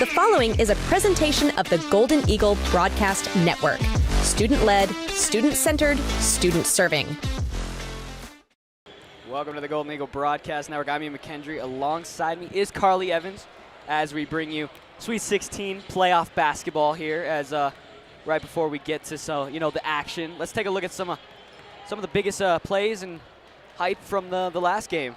The following is a presentation of the Golden Eagle Broadcast Network. Student-led, student-centered, student-serving. Welcome to the Golden Eagle Broadcast Network. I'm MacHendre. Alongside me is Carly Evans as we bring you Sweet 16 playoff basketball here as right before we get to the action. Let's take a look at some of the biggest plays and hype from the last game.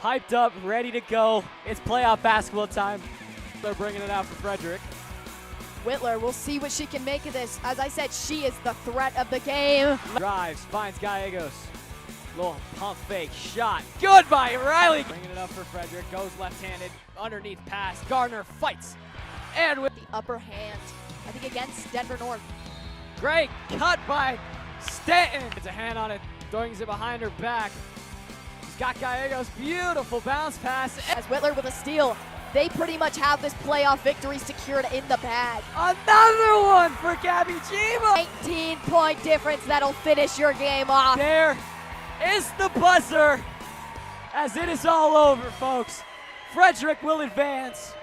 Hyped up, ready to go. It's playoff basketball time. They're bringing it out for Frederick. Wittler, we'll see what she can make of this. As I said, she is the threat of the game. Drives, finds Gallegos. Little pump fake shot. Good by Riley. Bringing it up for Frederick. Goes left-handed. Underneath pass. Gardner fights. And with the upper hand, I think against Denver North. Great cut by Stanton. It's a hand on it. Throwing it behind her back. Got Gallegos, beautiful bounce pass. As Wittler with a steal, they pretty much have this playoff victory secured in the bag. Another one for Gabby Jima. 18-point difference that'll finish your game off. There is the buzzer as it is all over, folks. Frederick will advance.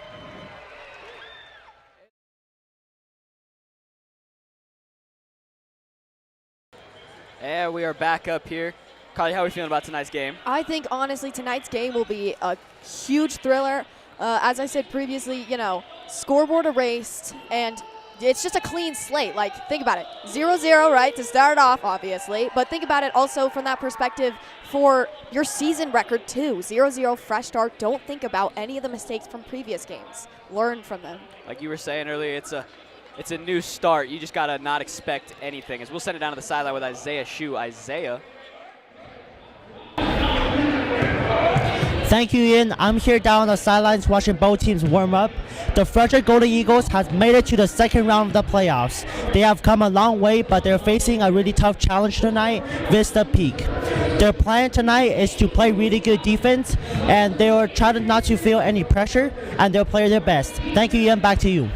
And we are back up here. Carly, how are we feeling about tonight's game? I think, honestly, tonight's game will be a huge thriller. As I said previously, scoreboard erased, and it's just a clean slate. Like, think about it. 0-0, right, to start off, obviously. But think about it also from that perspective for your season record, too. 0-0, fresh start. Don't think about any of the mistakes from previous games. Learn from them. Like you were saying earlier, it's a new start. You just got to not expect anything. As we'll send it down to the sideline with Isaiah Shue. Isaiah. Thank you, Ian. I'm here down on the sidelines watching both teams warm up. The Frederick Golden Eagles has made it to the second round of the playoffs. They have come a long way, but they're facing a really tough challenge tonight, Vista Peak. Their plan tonight is to play really good defense, and they will try not to feel any pressure, and they'll play their best. Thank you, Ian. Back to you.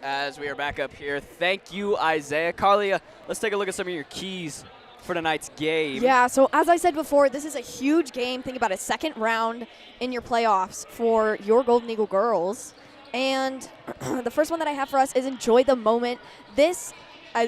As we are back up here, thank you, Isaiah. Carly, let's take a look at some of your keys for tonight's game. Yeah, so as I said before, this is a huge game. Think about a second round in your playoffs for your Golden Eagle girls. And the first one that I have for us is enjoy the moment. This,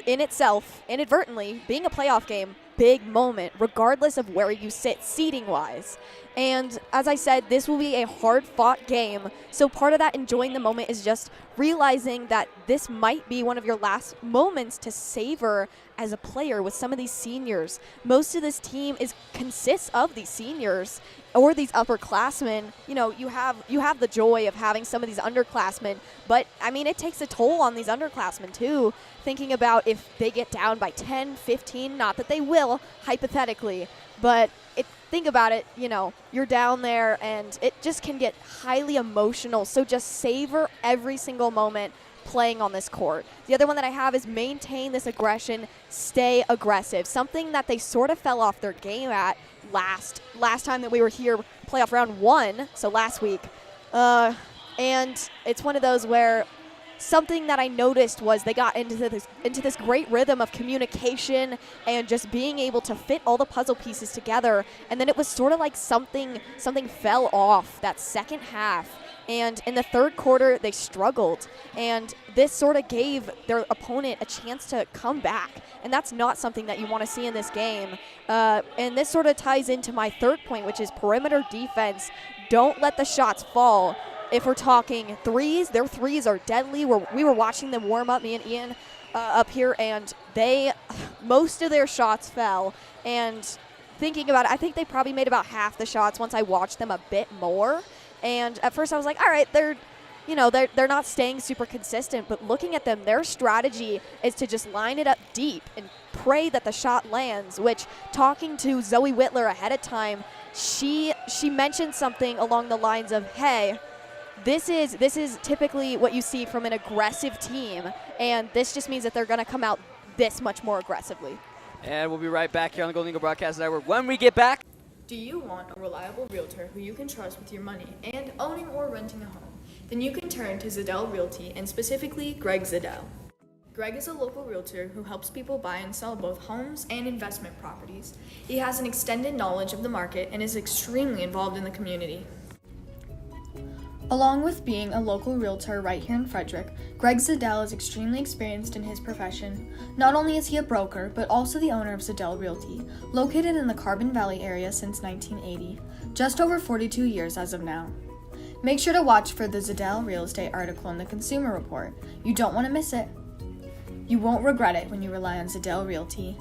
in itself, inadvertently, being a playoff game, big moment, regardless of where you sit seeding-wise. And as I said, this will be a hard-fought game. So part of that enjoying the moment is just realizing that this might be one of your last moments to savor as a player with some of these seniors. Most of this team consists of these seniors or these upperclassmen. You have the joy of having some of these underclassmen, but I mean, it takes a toll on these underclassmen too, thinking about if they get down by 10, 15, not that they will, hypothetically, but think about it, you're down there and it just can get highly emotional. So just savor every single moment playing on this court. The other one that I have is maintain this aggression, stay aggressive. Something that they sort of fell off their game at last time that we were here, playoff round 1, so last week. And it's one of those where something that I noticed was they got into this great rhythm of communication and just being able to fit all the puzzle pieces together. And then it was sort of like something fell off that second half. And in the third quarter, they struggled. And this sort of gave their opponent a chance to come back. And that's not something that you want to see in this game. And this sort of ties into my third point, which is perimeter defense. Don't let the shots fall. If we're talking threes, their threes are deadly. We were watching them warm up, me and Ian up here, and most of their shots fell. And thinking about it, I think they probably made about half the shots once I watched them a bit more. And at first I was like, all right, they're not staying super consistent, but looking at them, their strategy is to just line it up deep and pray that the shot lands, which, talking to Zoe Wittler ahead of time, she mentioned something along the lines of, hey, this is typically what you see from an aggressive team, and this just means that they're going to come out this much more aggressively. And we'll be right back here on the Golden Eagle Broadcast Network when we get back. Do you want a reliable realtor who you can trust with your money and owning or renting a home? Then you can turn to Zadel Realty and specifically Greg Zadel. Greg is a local realtor who helps people buy and sell both homes and investment properties. He has an extended knowledge of the market and is extremely involved in the community. Along with being a local realtor right here in Frederick, Greg Zadel is extremely experienced in his profession. Not only is he a broker, but also the owner of Zadel Realty, located in the Carbon Valley area since 1980, just over 42 years as of now. Make sure to watch for the Zadel Real Estate article in the Consumer Report. You don't want to miss it. You won't regret it when you rely on Zadel Realty.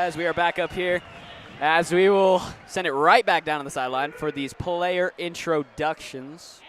As we are back up here, as we will send it right back down on the sideline for these player introductions.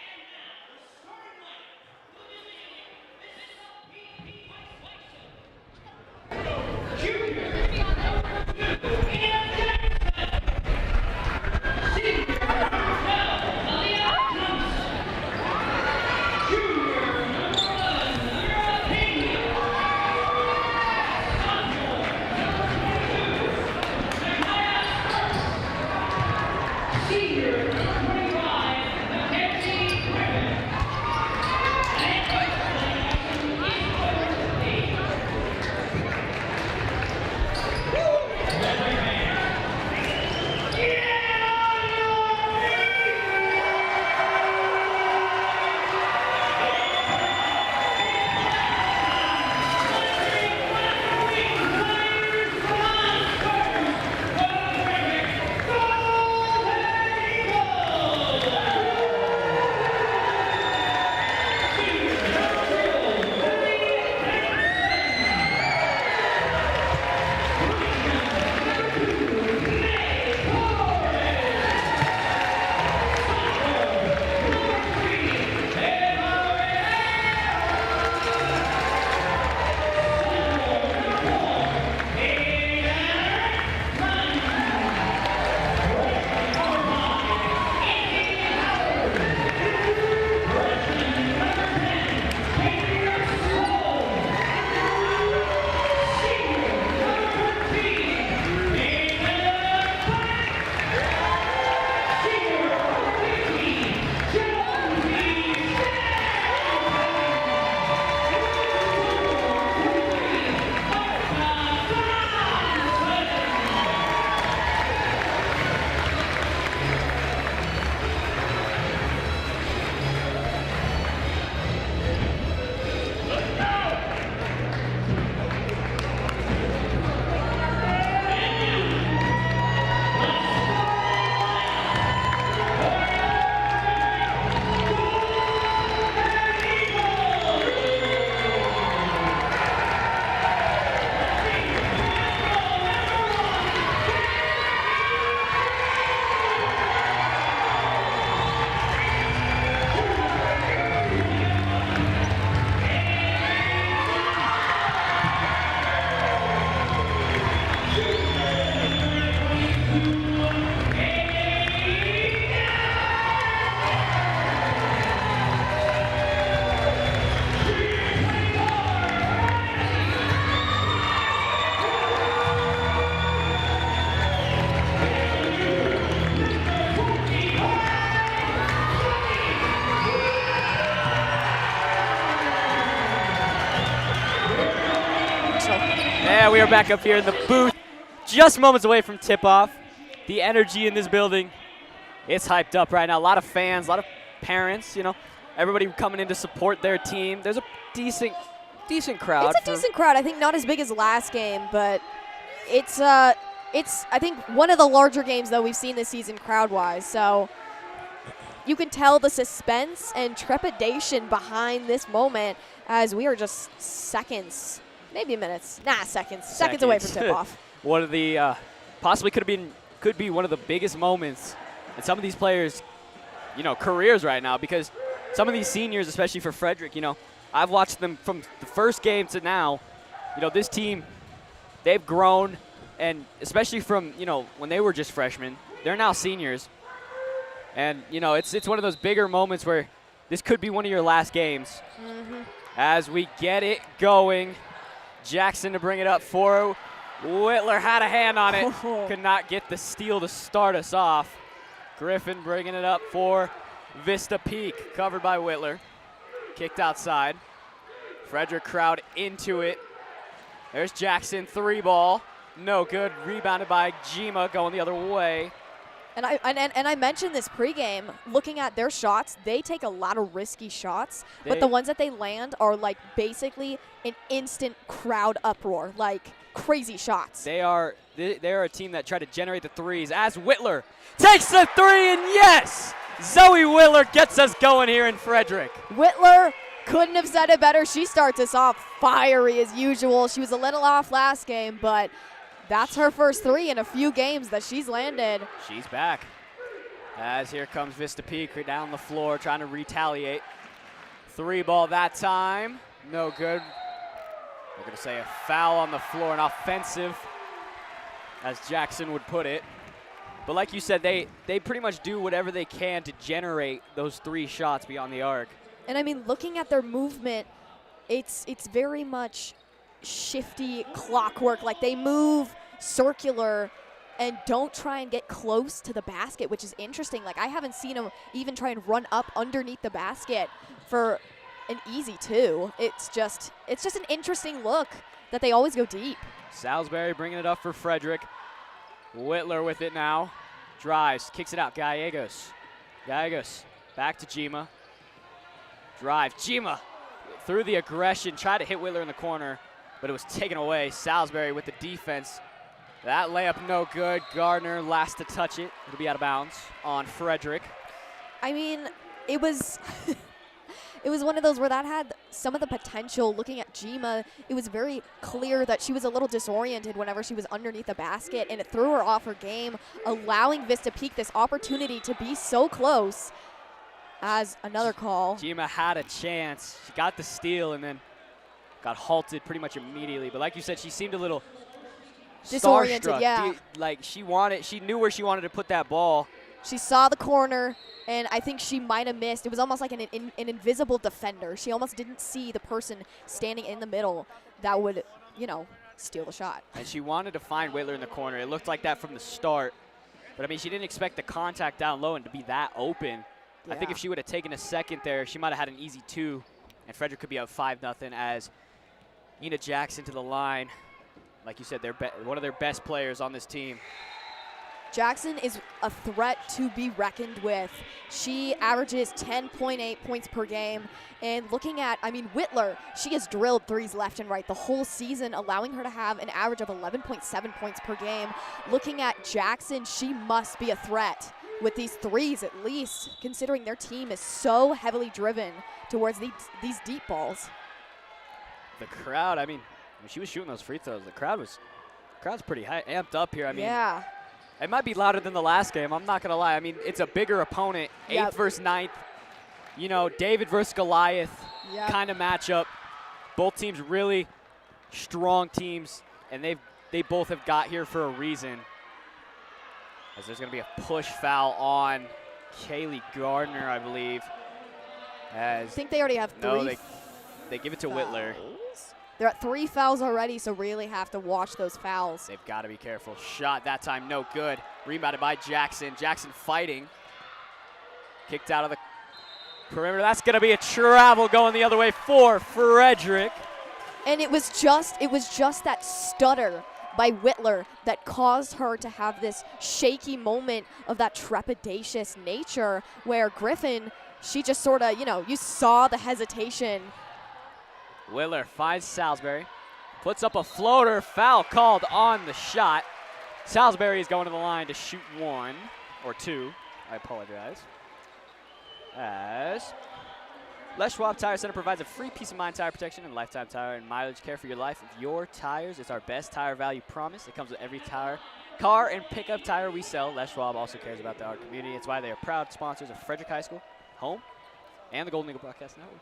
Yeah, we are back up here in the booth, just moments away from tip-off. The energy in this building, it's hyped up right now. A lot of fans, a lot of parents, you know, everybody coming in to support their team. There's a decent crowd. It's a decent crowd. I think not as big as last game, but it's I think one of the larger games that we've seen this season crowd-wise. So you can tell the suspense and trepidation behind this moment as we are just seconds. Maybe minutes. Seconds away from tip-off. One of the possibly could be one of the biggest moments in some of these players, you know, careers right now, because some of these seniors, especially for Frederick, you know, I've watched them from the first game to now. You know, this team, they've grown, and especially from, you know, when they were just freshmen, they're now seniors. And, you know, it's one of those bigger moments where this could be one of your last games. As we get it going. Jackson to bring it up for Wittler, had a hand on it. Could not get the steal to start us off. Griffin bringing it up for Vista Peak, covered by Wittler. Kicked outside. Frederick crowd into it. There's Jackson, 3-ball. No good, rebounded by Jima, going the other way. And I mentioned this pregame, looking at their shots, they take a lot of risky shots, but the ones that they land are like basically an instant crowd uproar, like crazy shots. They are a team that try to generate the threes as Wittler takes the three, and yes! Zoe Wittler gets us going here in Frederick. Wittler couldn't have said it better. She starts us off fiery as usual. She was a little off last game, but that's her first three in a few games that she's landed. She's back. As here comes Vista Peak down the floor trying to retaliate. 3-ball that time. No good. We're going to say a foul on the floor, an offensive, as Jackson would put it. But like you said, they pretty much do whatever they can to generate those 3 shots beyond the arc. And I mean, looking at their movement, it's very much shifty clockwork. Like they move circular and don't try and get close to the basket, which is interesting. Like I haven't seen them even try and run up underneath the basket for an easy 2. It's just an interesting look that they always go deep. Salisbury bringing it up for Frederick. Wittler with it now. Drives, kicks it out. Gallegos. Back to Jima. Drive. Jima through the aggression. Tried to hit Wittler in the corner, but it was taken away. Salisbury with the defense. That layup no good. Gardner last to touch it. It'll be out of bounds on Frederick. I mean, it was it was one of those where that had some of the potential. Looking at Jima, it was very clear that she was a little disoriented whenever she was underneath the basket, and it threw her off her game, allowing Vista Peak this opportunity to be so close. As another call. Jima had a chance. She got the steal and then got halted pretty much immediately. But like you said, she seemed a little disoriented, starstruck. yeah. Like she knew where she wanted to put that ball. She saw the corner, and I think she might have missed. It was almost like an invisible defender. She almost didn't see the person standing in the middle that would, you know, steal the shot. And she wanted to find Wittler in the corner. It looked like that from the start. But I mean, she didn't expect the contact down low and to be that open. Yeah. I think if she would have taken a second there, she might have had an easy 2, and Frederick could be up 5-0 as Eianna Jackson to the line. Like you said, they're one of their best players on this team. Jackson is a threat to be reckoned with. She averages 10.8 points per game. And looking at, I mean, Wittler, she has drilled threes left and right the whole season, allowing her to have an average of 11.7 points per game. Looking at Jackson, she must be a threat with these threes at least, considering their team is so heavily driven towards these deep balls. The crowd, I mean, when she was shooting those free throws, the crowd's pretty high, amped up here. I mean, yeah. It might be louder than the last game. I'm not going to lie. I mean, it's a bigger opponent, 8th versus 9th. You know, David versus Goliath kind of matchup. Both teams really strong teams, and they both have got here for a reason. As there's going to be a push foul on Kaylee Gardner, I believe. I think they already have 3 No, they give it to Wittler. They're at 3 fouls already, so really have to watch those fouls. They've got to be careful. Shot that time, no good. Rebounded by Jackson. Jackson fighting. Kicked out of the perimeter. That's going to be a travel going the other way for Frederick. And it was just that stutter by Wittler that caused her to have this shaky moment of that trepidatious nature where Griffin, she just sort of, you saw the hesitation. Wittler finds Salisbury, puts up a floater, foul called on the shot. Salisbury is going to the line to shoot 1 or 2. I apologize. As Les Schwab Tire Center provides a free peace of mind tire protection and lifetime tire and mileage care for your life of your tires. It's our best tire value promise. It comes with every tire, car, and pickup tire we sell. Les Schwab also cares about our community. It's why they are proud sponsors of Frederick High School, home, and the Golden Eagle Broadcast Network.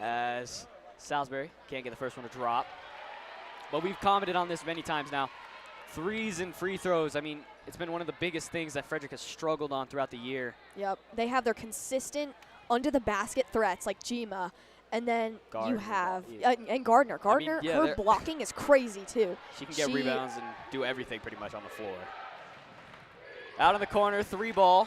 As Salisbury can't get the first one to drop. But we've commented on this many times now. Threes and free throws, I mean, it's been one of the biggest things that Frederick has struggled on throughout the year. Yep, they have their consistent under the basket threats like Jima, and then Gardner, you have and Gardner. Gardner, her blocking is crazy too. She can get rebounds and do everything pretty much on the floor. Out in the corner, 3 ball,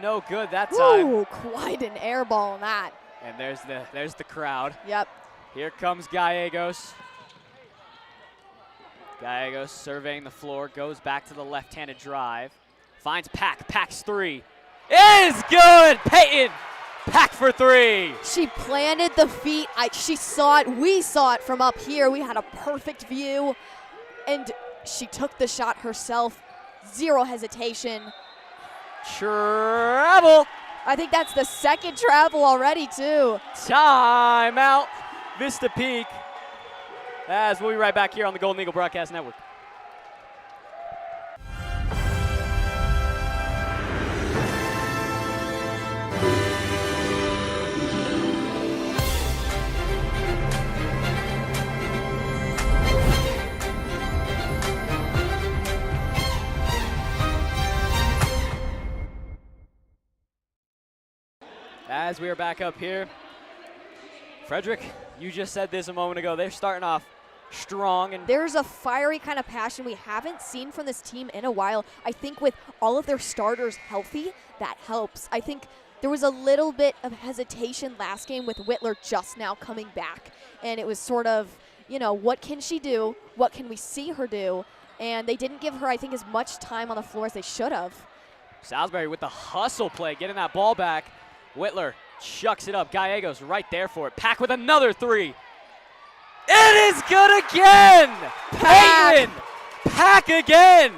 no good that time. Ooh, quite an air ball on that. And there's the crowd. Yep. Here comes Gallegos. Gallegos surveying the floor, goes back to the left-handed drive, finds Pack. Pack's 3 is good. Peyton, Pack for 3. She planted the feet. She saw it. We saw it from up here. We had a perfect view, and she took the shot herself. 0 hesitation. Travel. I think that's the 2nd travel already, too. Timeout, Vista Peak. As we'll be right back here on the Golden Eagle Broadcast Network. As we are back up here, Frederick, you just said this a moment ago. They're starting off strong. And there's a fiery kind of passion we haven't seen from this team in a while. I think with all of their starters healthy, that helps. I think there was a little bit of hesitation last game with Wittler just now coming back. And it was sort of, what can she do? What can we see her do? And they didn't give her, I think, as much time on the floor as they should have. Salisbury with the hustle play, getting that ball back. Wittler chucks it up. Gallegos right there for it. Pack with another 3. It is good again! Peyton! Pack again!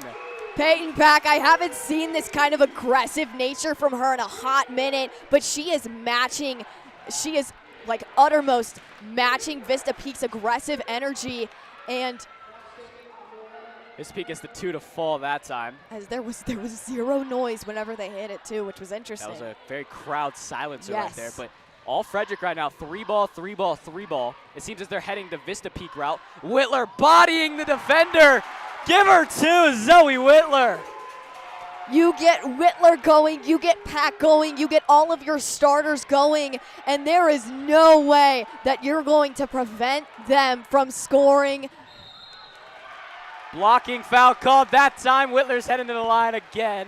Peyton Pack, I haven't seen this kind of aggressive nature from her in a hot minute, but she is matching, she is like uttermost matching Vista Peak's aggressive energy, and Vista Peak gets the 2 to fall that time. As there was 0 noise whenever they hit it too, which was interesting. That was a very crowd silencer yes. right there, but all Frederick right now, 3 ball, 3 ball, 3 ball. It seems as they're heading the Vista Peak route. Wittler bodying the defender. Give her 2, Zoe Wittler. You get Wittler going, you get Pack going, you get all of your starters going, and there is no way that you're going to prevent them from scoring. Blocking foul called that time. Wittler's heading to the line again.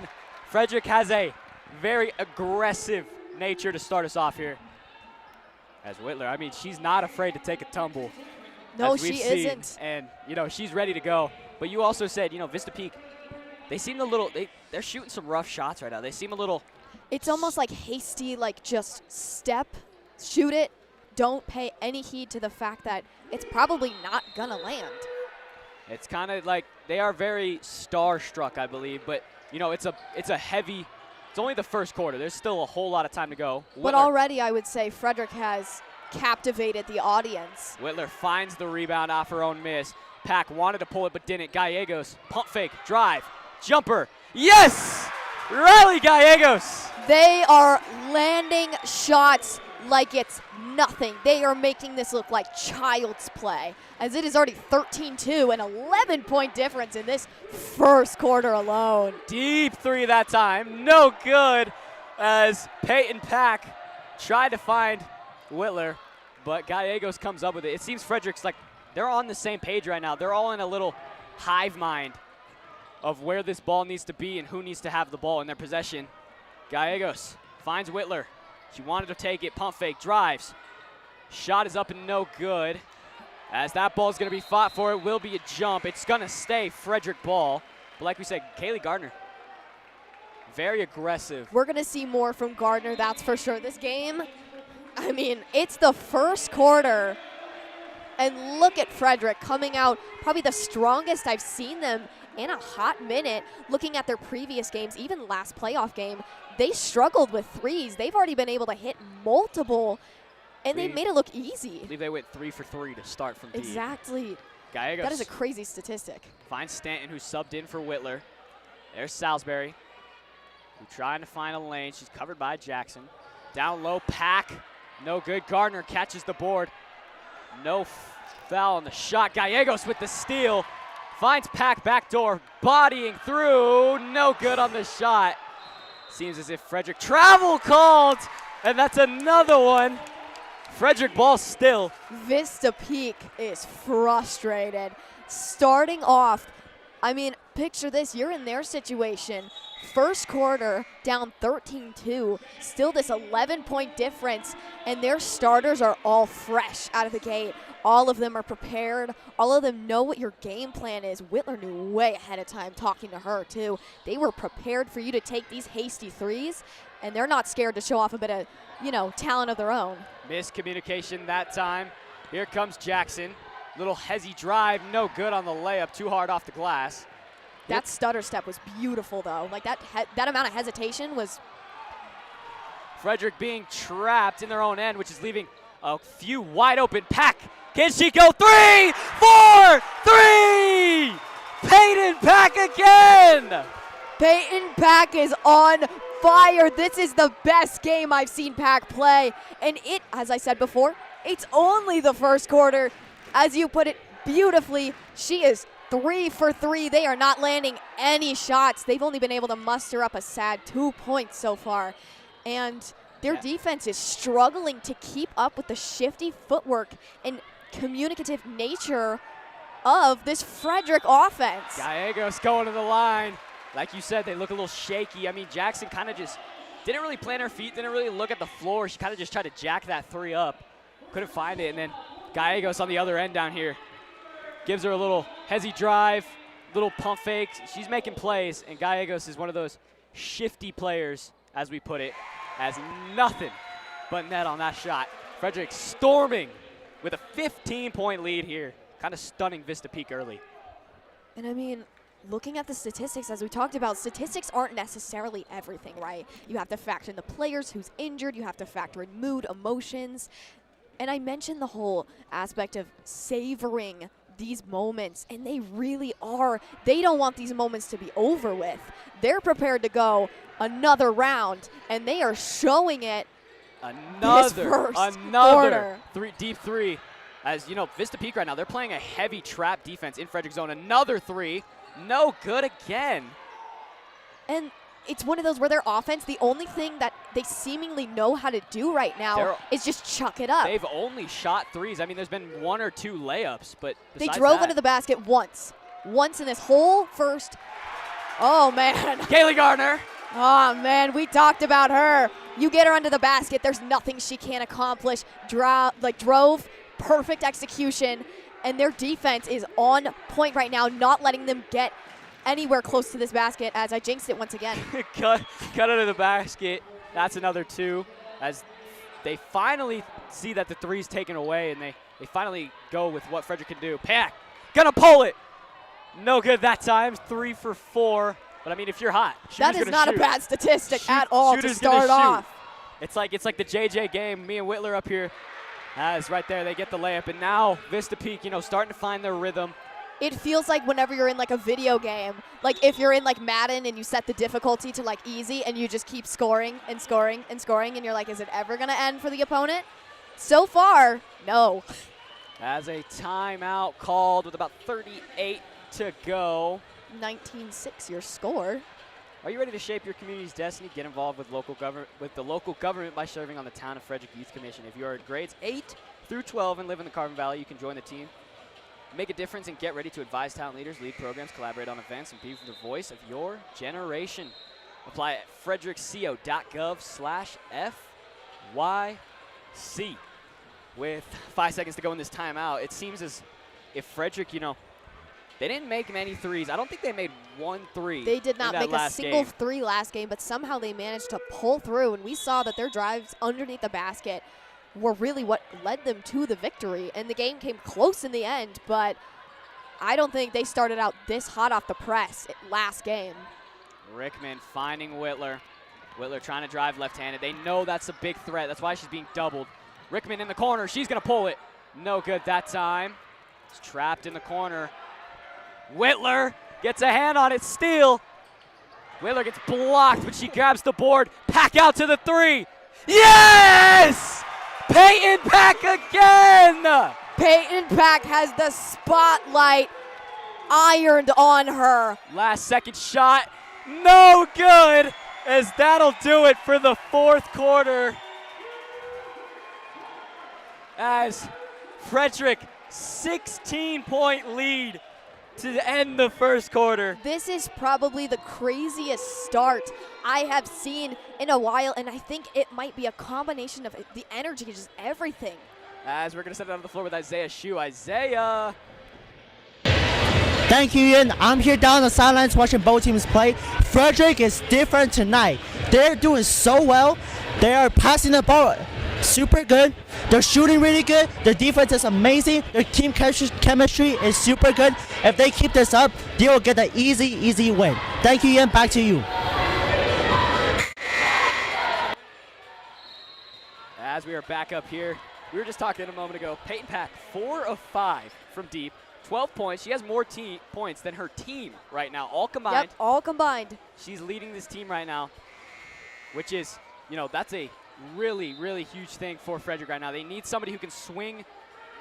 Frederick has a very aggressive nature to start us off here. As Wittler, I mean, she's not afraid to take a tumble. No, she isn't. And, she's ready to go. But you also said, Vista Peak, they seem a little, they're shooting some rough shots right now. They seem a little. It's almost like hasty, like just step, shoot it, don't pay any heed to the fact that it's probably not gonna land. It's kind of like they are very starstruck, I believe. But, it's a heavy. It's only the first quarter. There's still a whole lot of time to go. But already I would say Frederick has captivated the audience. Wittler finds the rebound off her own miss. Pack wanted to pull it but didn't. Gallegos, pump fake, drive, jumper. Yes! Riley Gallegos. They are landing shots like it's nothing. They are making this look like child's play, as it is already 13-2, an 11-point difference in this first quarter alone. Deep three that time, no good, as Peyton Pack tried to find Wittler, but Gallegos comes up with it. It seems Frederick's like they're on the same page right now. They're all in a little hive mind of where this ball needs to be and who needs to have the ball in their possession. Gallegos finds Wittler. She wanted to take it, pump fake, drives. Shot is up and no good. As that ball is going to be fought for, it will be a jump. It's going to stay Frederick ball. But like we said, Kaylee Gardner, very aggressive. We're going to see more from Gardner, that's for sure. This game, I mean, it's the first quarter. And look at Frederick coming out probably the strongest I've seen them in a hot minute. Looking at their previous games, even last playoff game, they struggled with threes. They've already been able to hit multiple, and they made it look easy. I believe they went 3 for 3 to start from deep. Exactly. Gallegos That is a crazy statistic. finds Stanton, who subbed in for Wittler. There's Salisbury, who trying to find a lane. She's covered by Jackson. Down low, Pack, no good. Gardner catches the board. No foul on the shot. Gallegos with the steal. Finds Pack backdoor, bodying through. No good on the shot. Seems as if Frederick travel called, and that's another one. Frederick ball still. Vista Peak is frustrated. Starting off, I mean, picture this. You're in their situation. First quarter, down 13-2. Still this 11-point difference, and their starters are all fresh out of the gate. All of them are prepared. All of them know what your game plan is. Wittler knew way ahead of time, talking to her, too. They were prepared for you to take these hasty threes, and they're not scared to show off a bit of, talent of their own. Miscommunication that time. Here comes Jackson. Little hezzy drive, no good on the layup, too hard off the glass. That stutter step was beautiful, though. Like, that amount of hesitation was... Frederick being trapped in their own end, which is leaving a few wide open. Pack, can she go 3, 4, 3? Peyton Pack again! Peyton Pack is on fire. This is the best game I've seen Pack play. And it, as I said before, it's only the first quarter. As you put it beautifully, she is 3 for 3. They are not landing any shots. They've only been able to muster up a sad 2 points so far. And their defense is struggling to keep up with the shifty footwork and communicative nature of this Frederick offense. Gallegos going to the line. Like you said, they look a little shaky. I mean, Jackson kind of just didn't really plant her feet, didn't really look at the floor. She kind of just tried to jack that 3 up. Couldn't find it, and then Gallegos on the other end down here gives her a little hezzy drive, little pump fake. She's making plays, and Gallegos is one of those shifty players, as we put it, has nothing but net on that shot. Frederick storming with a 15-point lead here. Kind of stunning Vista Peak early. And I mean, looking at the statistics, as we talked about, statistics aren't necessarily everything, right? You have to factor in the players, who's injured. You have to factor in mood, emotions. And I mentioned the whole aspect of savoring these moments, and they really are. They don't want these moments to be over with. They're prepared to go another round, and they are showing it. Another deep three. As you know, Vista Peak right now, they're playing a heavy trap defense in Frederick zone. Another 3, no good again. And it's one of those where their offense, the only thing that they seemingly know how to do right now is just chuck it up. They've only shot 3s. I mean, there's been 1 or 2 layups, but they drove into the basket once in this whole first. Oh, man. Kaylee Gardner. Oh, man, we talked about her. You get her under the basket, there's nothing she can't accomplish. Drove, perfect execution, and their defense is on point right now, not letting them get anywhere close to this basket, as I jinxed it once again. cut under the basket. That's another 2, as they finally see that the 3's taken away, and they finally go with what Frederick can do. Pack, gonna pull it. No good that time, 3 for 4. But I mean, if you're hot, that is not shoot. A bad statistic at all to start off. It's like the JJ game. Me and Wittler up here, as right there they get the layup, and now Vista Peak, starting to find their rhythm. it feels like whenever you're in like a video game, like if you're in like Madden and you set the difficulty to like easy and you just keep scoring and scoring and scoring and you're like, is it ever going to end for the opponent? So far, no. As a timeout called with about 38 to go. 19-6 your score. Are you ready to shape your community's destiny? Get involved with the local government by serving on the Town of Frederick Youth Commission. If you are in grades 8 through 12 and live in the Carbon Valley, you can join the team. Make a difference and get ready to advise talent leaders, lead programs, collaborate on events, and be the voice of your generation. Apply at frederickco.gov/FYC. With 5 seconds to go in this timeout, it seems as if Frederick, they didn't make many threes. I don't think they made 1 3. They did not make a single three last game, but somehow they managed to pull through, and we saw that their drives underneath the basket were really what led them to the victory. And the game came close in the end, but I don't think they started out this hot off the press last game. Rickman finding Wittler. Wittler trying to drive left-handed. They know that's a big threat. That's why she's being doubled. Rickman in the corner. She's going to pull it. No good that time. It's trapped in the corner. Wittler gets a hand on it. Steal. Wittler gets blocked, but she grabs the board. Pack out to the 3. Yes! Peyton Pack again! Peyton Pack has the spotlight ironed on her. Last second shot. No good, as that'll do it for the 4th quarter. As Frederick, 16-point lead to end the 1st quarter. This is probably the craziest start I have seen in a while, and I think it might be a combination of the energy, just everything. As we're going to set it on the floor with Isaiah Shue. Isaiah. Thank you, Ian. I'm here down on the sidelines watching both teams play. Frederick is different tonight. They're doing so well. They are passing the ball super good. They're shooting really good. Their defense is amazing. Their team chemistry is super good. If they keep this up, they will get an easy win. Thank you, Ian. Back to you. As we are back up here, we were just talking a moment ago. Peyton Pack, 4 of 5 from deep, 12 points. She has more points than her team right now, all combined. Yep, all combined. She's leading this team right now, which is, that's a really, really huge thing for Frederick right now. They need somebody who can swing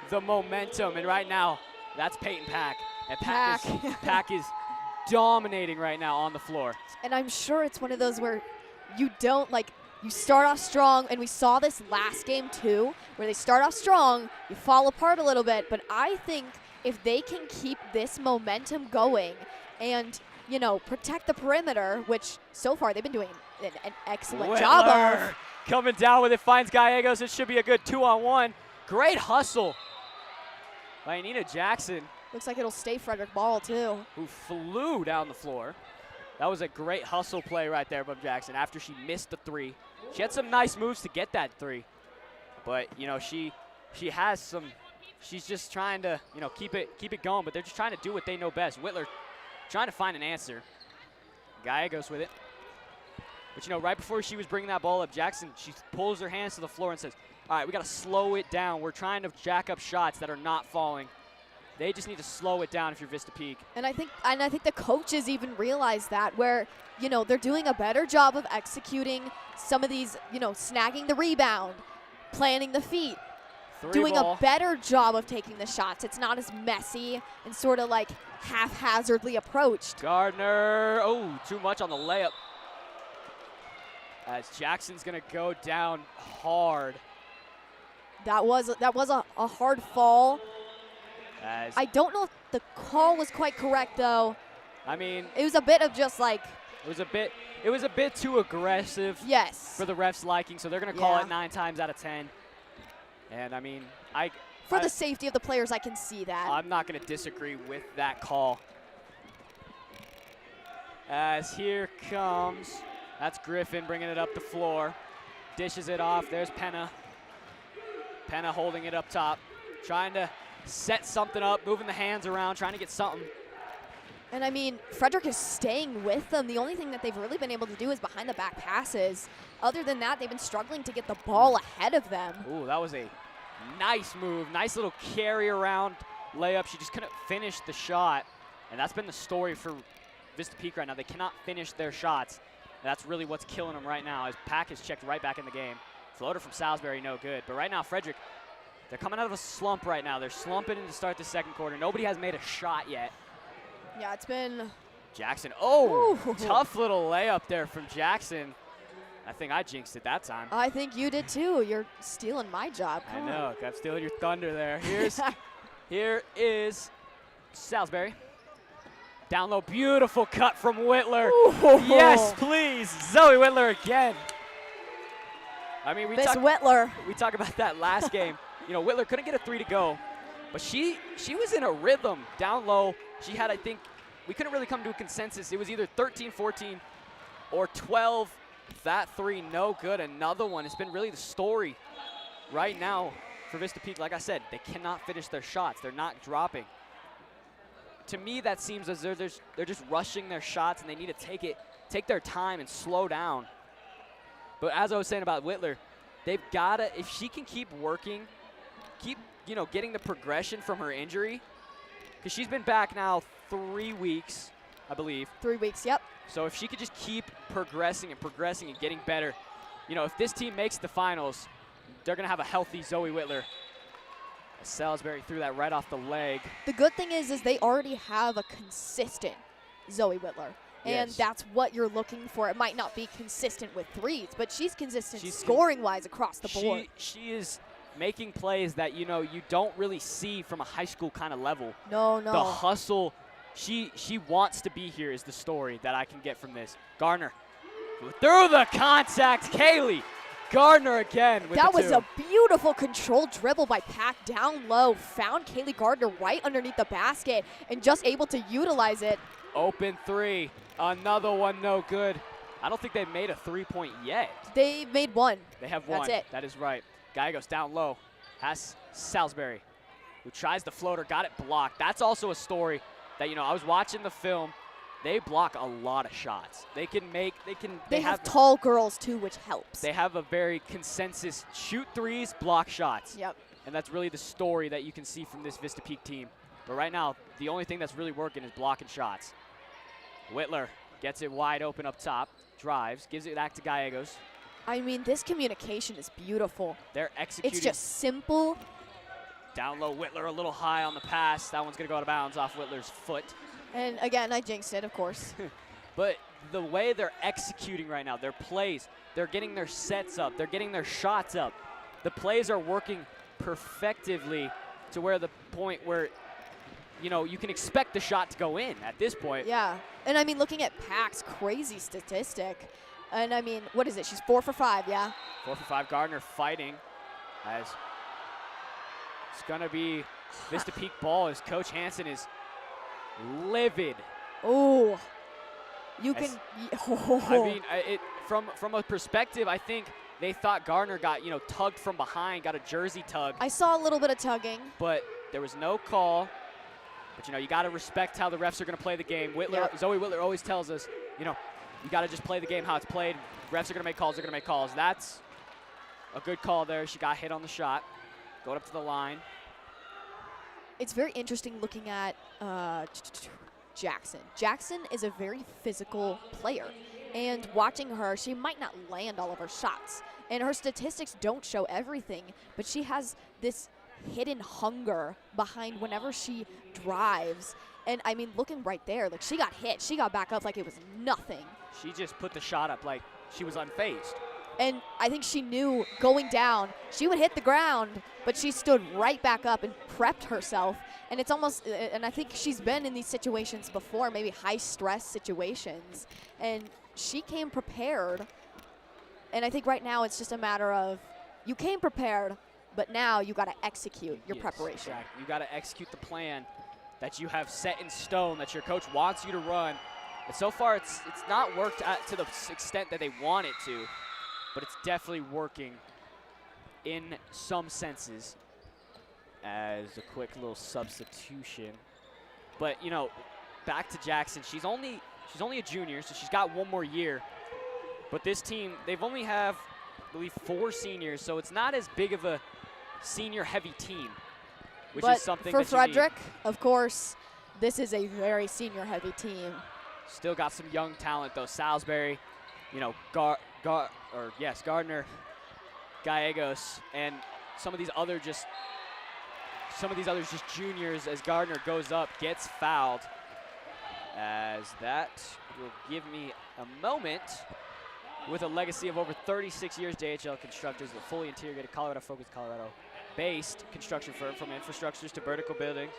the momentum, and right now, that's Peyton Pack. And Pack is dominating right now on the floor. And I'm sure it's one of those where you start off strong, and we saw this last game too, where they start off strong, you fall apart a little bit, but I think if they can keep this momentum going and, protect the perimeter, which so far they've been doing an excellent job of. Coming down with it, finds Gallegos. It should be a good 2-on-1. Great hustle by Eianna Jackson. Looks like it'll stay Frederick ball too. Who flew down the floor. That was a great hustle play right there by Jackson after she missed the 3. She had some nice moves to get that 3. But, she has some, she's just trying to, keep it going, but they're just trying to do what they know best. Wittler trying to find an answer. Gallegos with it. But, right before she was bringing that ball up, Jackson, she pulls her hands to the floor and says, all right, we got to slow it down. We're trying to jack up shots that are not falling. They just need to slow it down if you're Vista Peak. And I think the coaches even realize that, where, they're doing a better job of executing some of these, snagging the rebound, planting the feet, doing a better job of taking the shots. It's not as messy and sort of like haphazardly approached. Gardner, too much on the layup. As Jackson's going to go down hard. That was a hard fall. I don't know if the call was quite correct, though. I mean, it was a bit of just like. It was a bit too aggressive. Yes. For the refs' liking, so they're going to call it 9 times out of 10. And I mean, for the safety of the players, I can see that. I'm not going to disagree with that call. As here comes. That's Griffin bringing it up the floor. Dishes it off. There's Penna. Penna holding it up top. Trying to set something up, moving the hands around, trying to get something. And I mean, Frederick is staying with them. The only thing that they've really been able to do is behind the back passes. Other than that, they've been struggling to get the ball ahead of them. Ooh, that was a nice move. Nice little carry around layup. She just couldn't finish the shot, and that's been the story for Vista Peak right now. They cannot finish their shots. And that's really what's killing them right now, as Pack is checked right back in the game. Floater from Salisbury, no good. But right now, Frederick, they're coming out of a slump right now. They're slumping in to start the second quarter. Nobody has made a shot yet. Yeah, it's been... Jackson, oh, Ooh. tough little layup there from Jackson. I think I jinxed it that time. I think you did too. You're stealing my job. Come I know, I'm stealing your thunder there. Here is Salisbury. Down low, beautiful cut from Wittler. Ooh. Yes, please, Zoe Wittler again. I mean, we Miss Wittler. talk about that last game. You know, Wittler couldn't get a 3 to go, but she was in a rhythm down low. She had, I think, we couldn't really come to a consensus. It was either 13, 14, or 12. That 3, no good. Another one. It's been really the story right now for Vista Peak. Like I said, they cannot finish their shots. They're not dropping. To me, that seems as they're just rushing their shots, and they need to take their time and slow down. But as I was saying about Wittler, they've got to, if she can keep working, getting the progression from her injury, because she's been back now 3 weeks, I believe. 3 weeks, yep. So if she could just keep progressing and getting better, if this team makes the finals, they're going to have a healthy Zoe Wittler. Salisbury threw that right off the leg. The good thing is they already have a consistent Zoe Wittler. And Yes. that's what you're looking for. It might not be consistent with threes, but she's consistent She's scoring-wise across the board. She is making plays that, you don't really see from a high school kind of level. No. The hustle, she wants to be here is the story that I can get from this. Gardner, through the contact, Kaylee Gardner again with That the was 2. a beautiful controlled dribble by Pack down low. Found Kaylee Gardner right underneath the basket and just able to utilize it. Open 3, another one no good. I don't think they've made a 3-point yet. They made one. They have one. That's it. That is right. Guy goes down low. Has Salisbury, who tries the floater, got it blocked. That's also a story that, I was watching the film. They block a lot of shots. They have tall girls too, which helps. They have a very consensus shoot threes, block shots. Yep. And that's really the story that you can see from this Vista Peak team. But right now, the only thing that's really working is blocking shots. Wittler gets it wide open up top, drives, gives it back to Gallegos. I mean, this communication is beautiful. They're executing. It's just simple. Down low, Wittler a little high on the pass. That one's going to go out of bounds off Wittler's foot. And again, I jinxed it, of course. But the way they're executing right now, their plays, they're getting their sets up, they're getting their shots up. The plays are working perfectively to where the point where, you can expect the shot to go in at this point. Yeah. And I mean, looking at Pack's crazy statistic, and I mean, what is it? She's 4 for 5, yeah? 4 for 5, Gardner fighting as it's going to be Vista Peak ball as Coach Hansen is livid. Oh, you As- can. I mean, from a perspective, I think they thought Gardner got, tugged from behind, got a jersey tug, I saw a little bit of tugging. but there was no call. But, you got to respect how the refs are going to play the game. Yep. Zoe Wittler always tells us, you got to just play the game how it's played. Refs are going to make calls, they're going to make calls. That's a good call there. She got hit on the shot. Going up to the line. It's very interesting looking at Jackson. Jackson is a very physical player. And watching her, she might not land all of her shots. And her statistics don't show everything, but she has this hidden hunger behind whenever she drives. And I mean, looking right there, like she got hit. She got back up like it was nothing. She just put the shot up like she was unfazed. And I think she knew going down, she would hit the ground, but she stood right back up and prepped herself. And it's almost, and I think she's been in these situations before, maybe high stress situations. And she came prepared. And I think right now it's just a matter of you came prepared, but now you got to execute your Yes, preparation. Exactly. You got to execute the plan that you have set in stone, that your coach wants you to run. And so far, it's not worked out to the extent that they want it to, but it's definitely working in some senses as a quick little substitution. But, back to Jackson. She's only a junior, so she's got one more year. But this team, they've only have, I believe, 4 seniors, so it's not as big of a senior-heavy team. which but is something for that you need. Frederick, of course, this is a very senior-heavy team. Still got some young talent though. Salisbury, you know, Gardner, Gallegos, and some of these others just juniors. As Gardner goes up, gets fouled. As that will give me a moment. With a legacy of over 36 years, JHL Constructors, a fully integrated Colorado-focused, Colorado-based construction firm, from infrastructures to vertical buildings.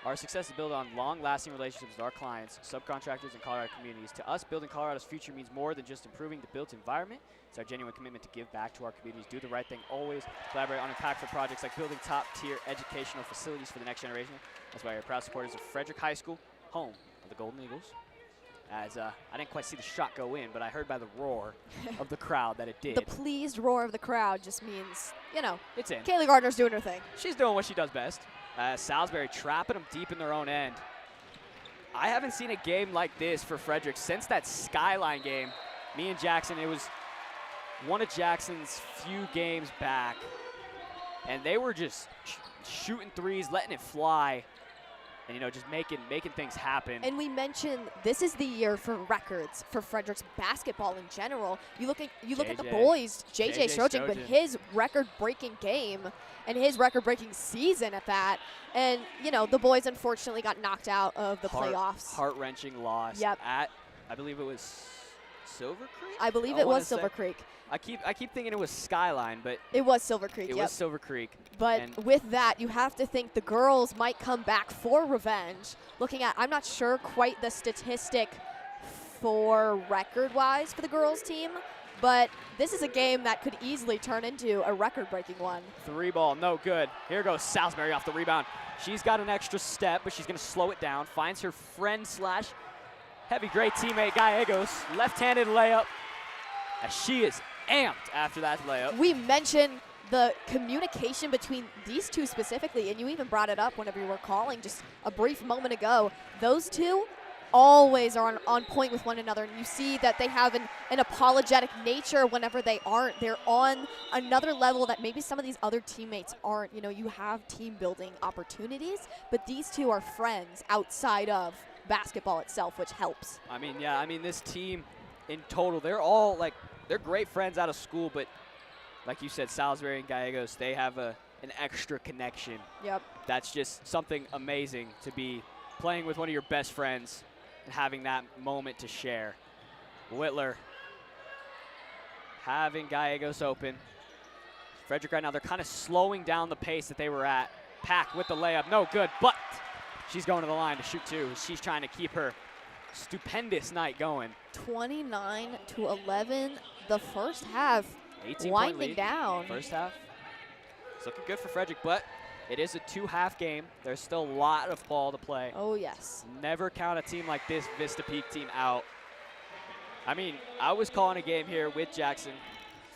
Our success is built on long-lasting relationships with our clients, subcontractors, and Colorado communities. To us, building Colorado's future means more than just improving the built environment. It's our genuine commitment to give back to our communities, do the right thing, always collaborate on impactful projects like building top-tier educational facilities for the next generation. That's why we're proud supporters of Frederick High School, home of the Golden Eagles. As I didn't quite see the shot go in, but I heard by the roar of the crowd that it did. The pleased roar of the crowd just means, you know, it's in. Kaylee Gardner's doing her thing. She's doing what she does best. Salisbury trapping them deep in their own end. I haven't seen a game like this for Frederick since that Skyline game. Me and Jackson, it was one of Jackson's few games back. And they were just shooting threes, letting it fly. And, you know, just making things happen. And we mentioned this is the year for records for Frederick's basketball in general. You look at the boys, JJ Strojan with his record-breaking game and his record-breaking season at that. And, you know, the boys unfortunately got knocked out of the playoffs. Heart-wrenching loss. Yep. At, I believe it was Silver Creek? I believe it was Silver Creek. I keep thinking it was Skyline, but it was Silver Creek. It was Silver Creek. But with that, you have to think the girls might come back for revenge. Looking at, I'm not sure quite the statistic for record-wise for the girls team, but this is a game that could easily turn into a record-breaking one. 3-ball, no good. Here goes Salisbury off the rebound. She's got an extra step, but she's going to slow it down. Finds her friend / heavy great teammate Gallegos. Left-handed layup. As she is amped after that layup. We mentioned the communication between these two specifically, and you even brought it up whenever you were calling just a brief moment ago. Those two always are on point with one another, and you see that they have an apologetic nature whenever they aren't. They're on another level that maybe some of these other teammates aren't. You know, you have team building opportunities, but these two are friends outside of basketball itself, which helps. I mean, yeah, I mean, this team in total, they're all like, they're great friends out of school, but like you said, Salisbury and Gallegos, they have an extra connection. Yep. That's just something amazing to be playing with one of your best friends and having that moment to share. Wittler having Gallegos open. Frederick right now, they're kind of slowing down the pace that they were at. Pack with the layup, no good, but she's going to the line to shoot two. She's trying to keep her stupendous night going. 29-11, the first half 18 winding down. First half. It's looking good for Frederick, but it is a 2-half game. There's still a lot of ball to play. Oh, yes. Never count a team like this Vista Peak team out. I mean, I was calling a game here with Jackson.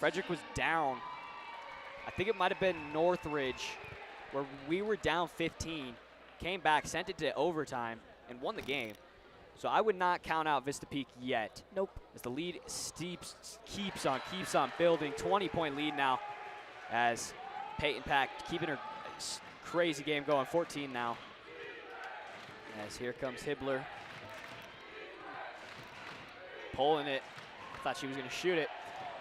Frederick was down. I think it might have been Northridge, where we were down 15, came back, sent it to overtime, and won the game. So I would not count out Vista Peak yet. Nope. As the lead keeps on building. 20-point lead now as Peyton Pack keeping her crazy game going. 14 now. As here comes Hibbler. Pulling it. Thought she was going to shoot it.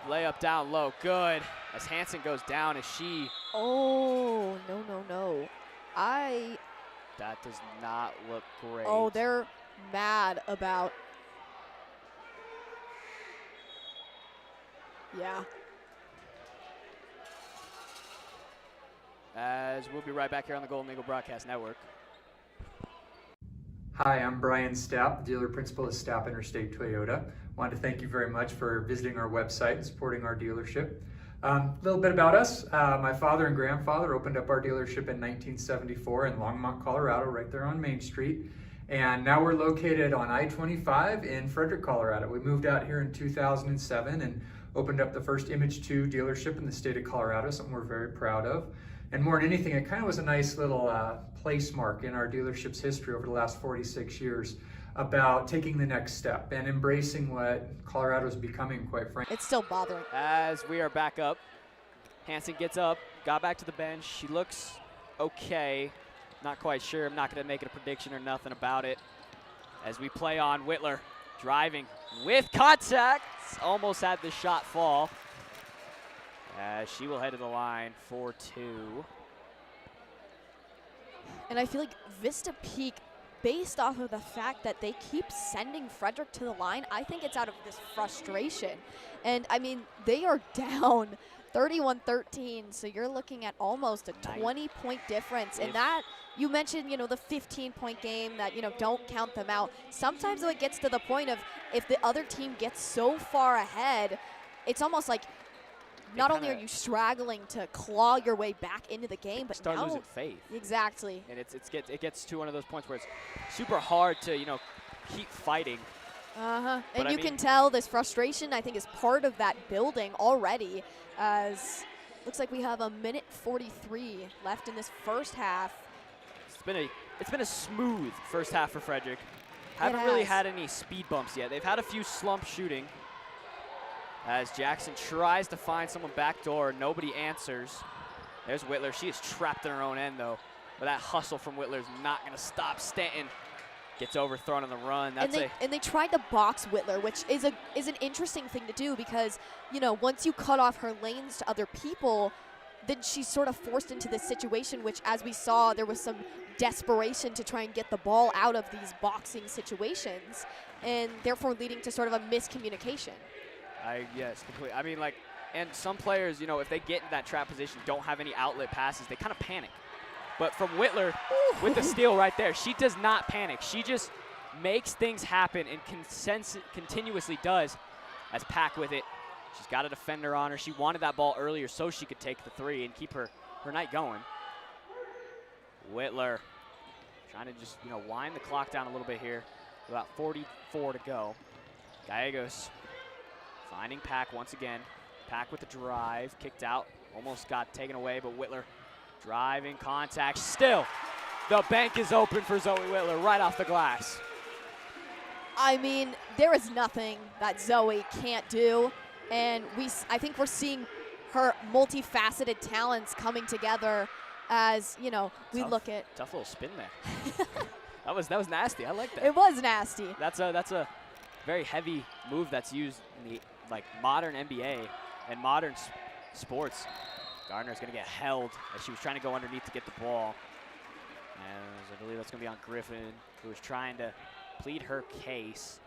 Layup down low. Good. As Hansen goes down as she. Oh, no. That does not look great. Oh, they're mad about. Yeah. As we'll be right back here on the Golden Eagle Broadcast Network. Hi, I'm Brian Stapp, dealer principal at Stapp Interstate Toyota. Wanted to thank you very much for visiting our website and supporting our dealership. A little bit about us. My father and grandfather opened up our dealership in 1974 in Longmont, Colorado, right there on Main Street. And now we're located on I-25 in Frederick, Colorado. We moved out here in 2007 and opened up the first Image 2 dealership in the state of Colorado, something we're very proud of. And more than anything, it kind of was a nice little place mark in our dealership's history over the last 46 years about taking the next step and embracing what Colorado is becoming, quite frankly. It's still bothering. As we are back up, Hansen gets up, got back to the bench. She looks okay. Not quite sure. I'm not going to make it a prediction or nothing about it. As we play on, Wittler driving with contact. Almost had the shot fall. As she will head to the line for 2. And I feel like Vista Peak, based off of the fact that they keep sending Frederick to the line, I think it's out of this frustration. And I mean, they are down 31-13, so you're looking at almost a 20-point difference. And that, you mentioned, you know, the 15-point game that, you know, don't count them out. Sometimes though it gets to the point of if the other team gets so far ahead, it's almost like not only are you struggling to claw your way back into the game, but start now losing faith. Exactly. And it gets to one of those points where it's super hard to, you know, keep fighting. And you can tell this frustration, I think, is part of that building already, as looks like we have a minute 43 left in this first half. It's been a smooth first half for Frederick. Haven't really had any speed bumps yet. They've had a few slump shooting. As Jackson tries to find someone backdoor, nobody answers. There's Wittler. She is trapped in her own end, though. But that hustle from Wittler is not going to stop. Stanton gets overthrown on the run. And they tried to box Wittler, which is an interesting thing to do because, you know, once you cut off her lanes to other people, then she's sort of forced into this situation, which, as we saw, there was some desperation to try and get the ball out of these boxing situations, and therefore leading to sort of a miscommunication. Yes, completely. I mean, like, and some players, you know, if they get in that trap position, don't have any outlet passes, they kind of panic. But from Wittler, with the steal right there, she does not panic. She just makes things happen and continuously does. As Pack with it, she's got a defender on her. She wanted that ball earlier so she could take the 3 and keep her night going. Wittler trying to just, you know, wind the clock down a little bit here. About 44 to go. Gallegos finding Pack once again. Pack with the drive, kicked out, almost got taken away, but Wittler driving, contact, still. The bank is open for Zoe Wittler right off the glass. I mean, there is nothing that Zoe can't do, and I think we're seeing her multifaceted talents coming together as, you know, we look at. Tough little spin there. that was nasty. I like that. It was nasty. That's a very heavy move that's used in the modern NBA and modern sports. Gardner's going to get held as she was trying to go underneath to get the ball. And I believe that's going to be on Griffin, who was trying to plead her case.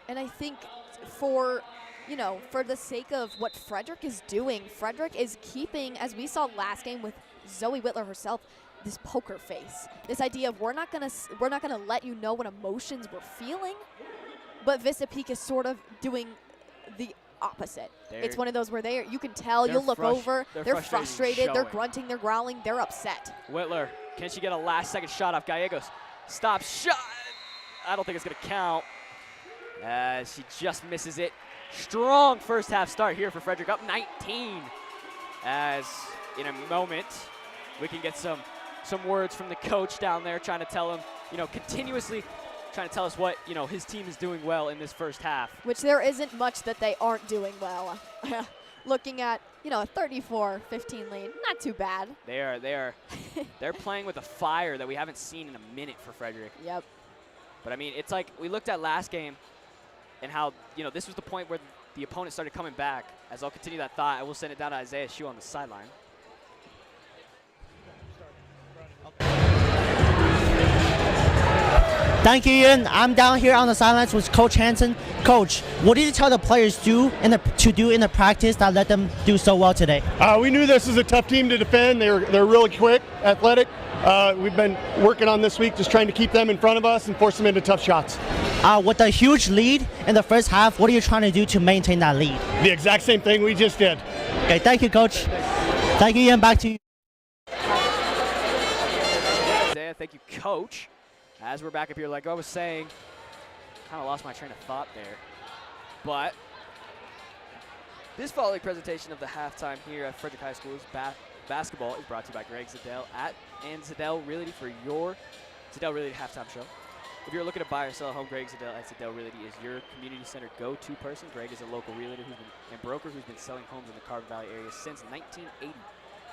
And I think for the sake of what Frederick is doing, Frederick is keeping, as we saw last game with Zoe Wittler herself, this poker face. This idea of we're not gonna let you know what emotions we're feeling, but Vista Peak is sort of doing the opposite. It's one of those where you can tell, you'll look over, they're frustrated, they're grunting, they're growling, they're upset. Wittler, can she get a last-second shot off Gallegos? Stop shot. I don't think it's going to count as she just misses it. Strong first half start here for Frederick, up 19. As in a moment, we can get some words from the coach down there trying to tell him, you know, continuously trying to tell us what, you know, his team is doing well in this first half. Which there isn't much that they aren't doing well. Looking at, you know, a 34-15 lead, not too bad. They're playing with a fire that we haven't seen in a minute for Frederick. Yep. But I mean, it's like we looked at last game and how, you know, this was the point where the opponent started coming back. As I'll continue that thought, I will send it down to Isaiah Shue on the sideline. Thank you, Ian. I'm down here on the sidelines with Coach Hansen. Coach, what did you tell the players to do in the practice that let them do so well today? We knew this was a tough team to defend. They're really quick, athletic. We've been working on this week just trying to keep them in front of us and force them into tough shots. With a huge lead in the first half, what are you trying to do to maintain that lead? The exact same thing we just did. Okay, thank you, Coach. Thank you, Ian. Back to you. Isaiah, thank you, Coach. As we're back up here, like I was saying, kind of lost my train of thought there. But this following presentation of the halftime here at Frederick High School's basketball is brought to you by Greg Zadel and Zadel Realty for your Zadel Realty halftime show. If you're looking to buy or sell a home, Greg Zadel at Zadel Realty is your community center go-to person. Greg is a local realtor and broker who's been selling homes in the Carbon Valley area since 1980.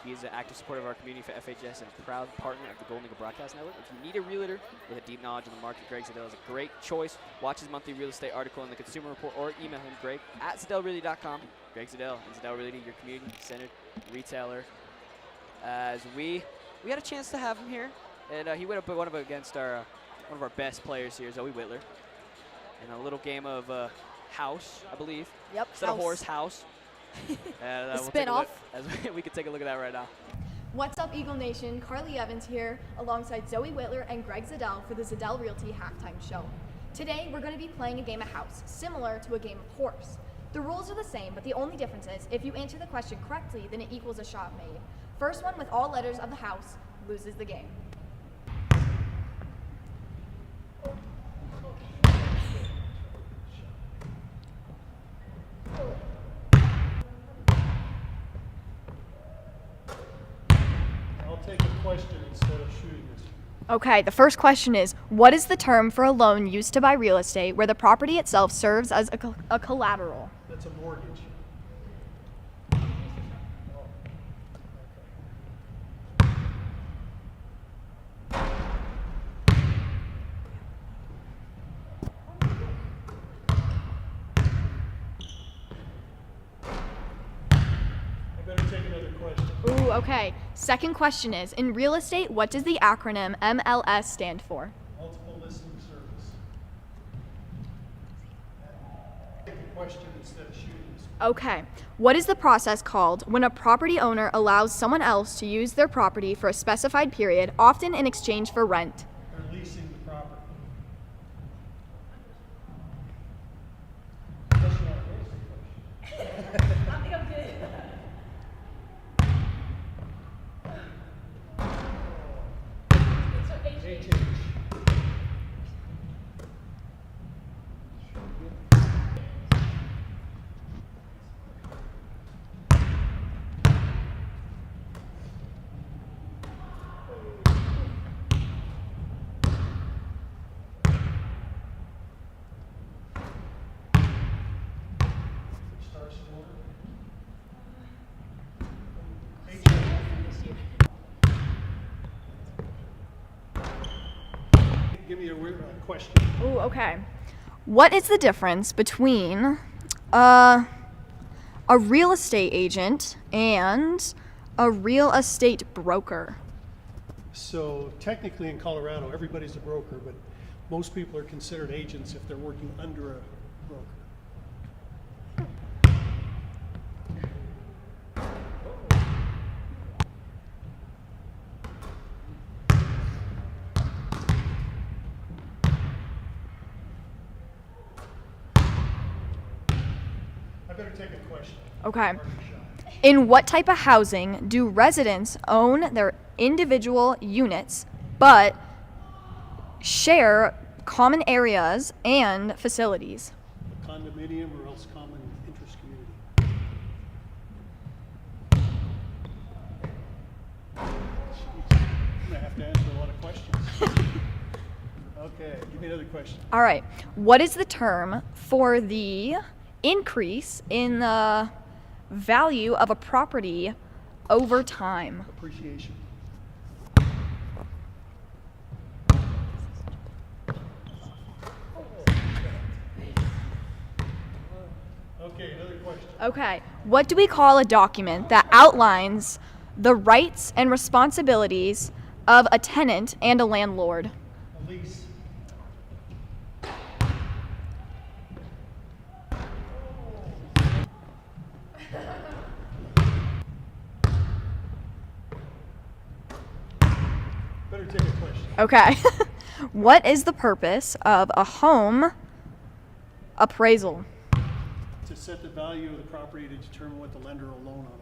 He is an active supporter of our community for FHS and a proud partner of the Golden Eagle Broadcast Network. If you need a realtor with a deep knowledge of the market, Greg Zadel is a great choice. Watch his monthly real estate article in the Consumer Report or email him, greg@ZadelRealty.com. Greg Zadel and Zadel Realty, your community-centered retailer. As we had a chance to have him here, and he went up against one of our best players here, Zoe Wittler, in a little game of house, I believe. Yep. Instead of horse, house. And we'll spin-off. We could take a look at that right now. What's up, Eagle Nation? Carly Evans here, alongside Zoe Wittler and Greg Zadel for the Zadel Realty Halftime Show. Today, we're going to be playing a game of house, similar to a game of horse. The rules are the same, but the only difference is if you answer the question correctly, then it equals a shot made. First one with all letters of the house loses the game. I'll take a question instead of shooting this. Okay, the first question is, what is the term for a loan used to buy real estate where the property itself serves as a collateral? That's a mortgage. I better take another question. Ooh, okay. Second question is, in real estate, what does the acronym MLS stand for? Multiple listing service. Take a question instead of shooting this. Okay. What is the process called when a property owner allows someone else to use their property for a specified period, often in exchange for rent? They're leasing the property. Unless you want to raise the question. I think I'm good. Give me a question. Ooh, okay. What is the difference between a real estate agent and a real estate broker? So technically in Colorado, everybody's a broker, but most people are considered agents if they're working under a broker. I better take a question. Okay. In what type of housing do residents own their individual units but share common areas and facilities? A condominium or else common interest community. I'm gonna have to answer a lot of questions. Okay, give me another question. All right. What is the term for the increase in the value of a property over time? Appreciation. Okay, another question. Okay. What do we call a document that outlines the rights and responsibilities of a tenant and a landlord? A lease. Better take a question. Okay. What is the purpose of a home appraisal? To set the value of the property to determine what the lender will loan on it.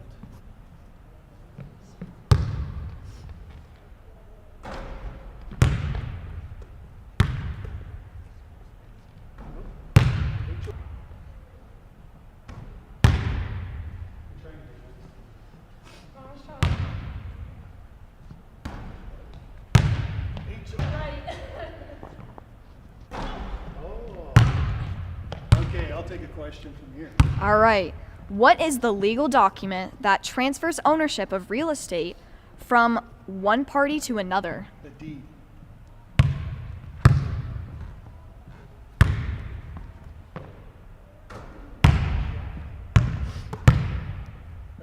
Okay, I'll take a question from here. All right. What is the legal document that transfers ownership of real estate from one party to another? The deed.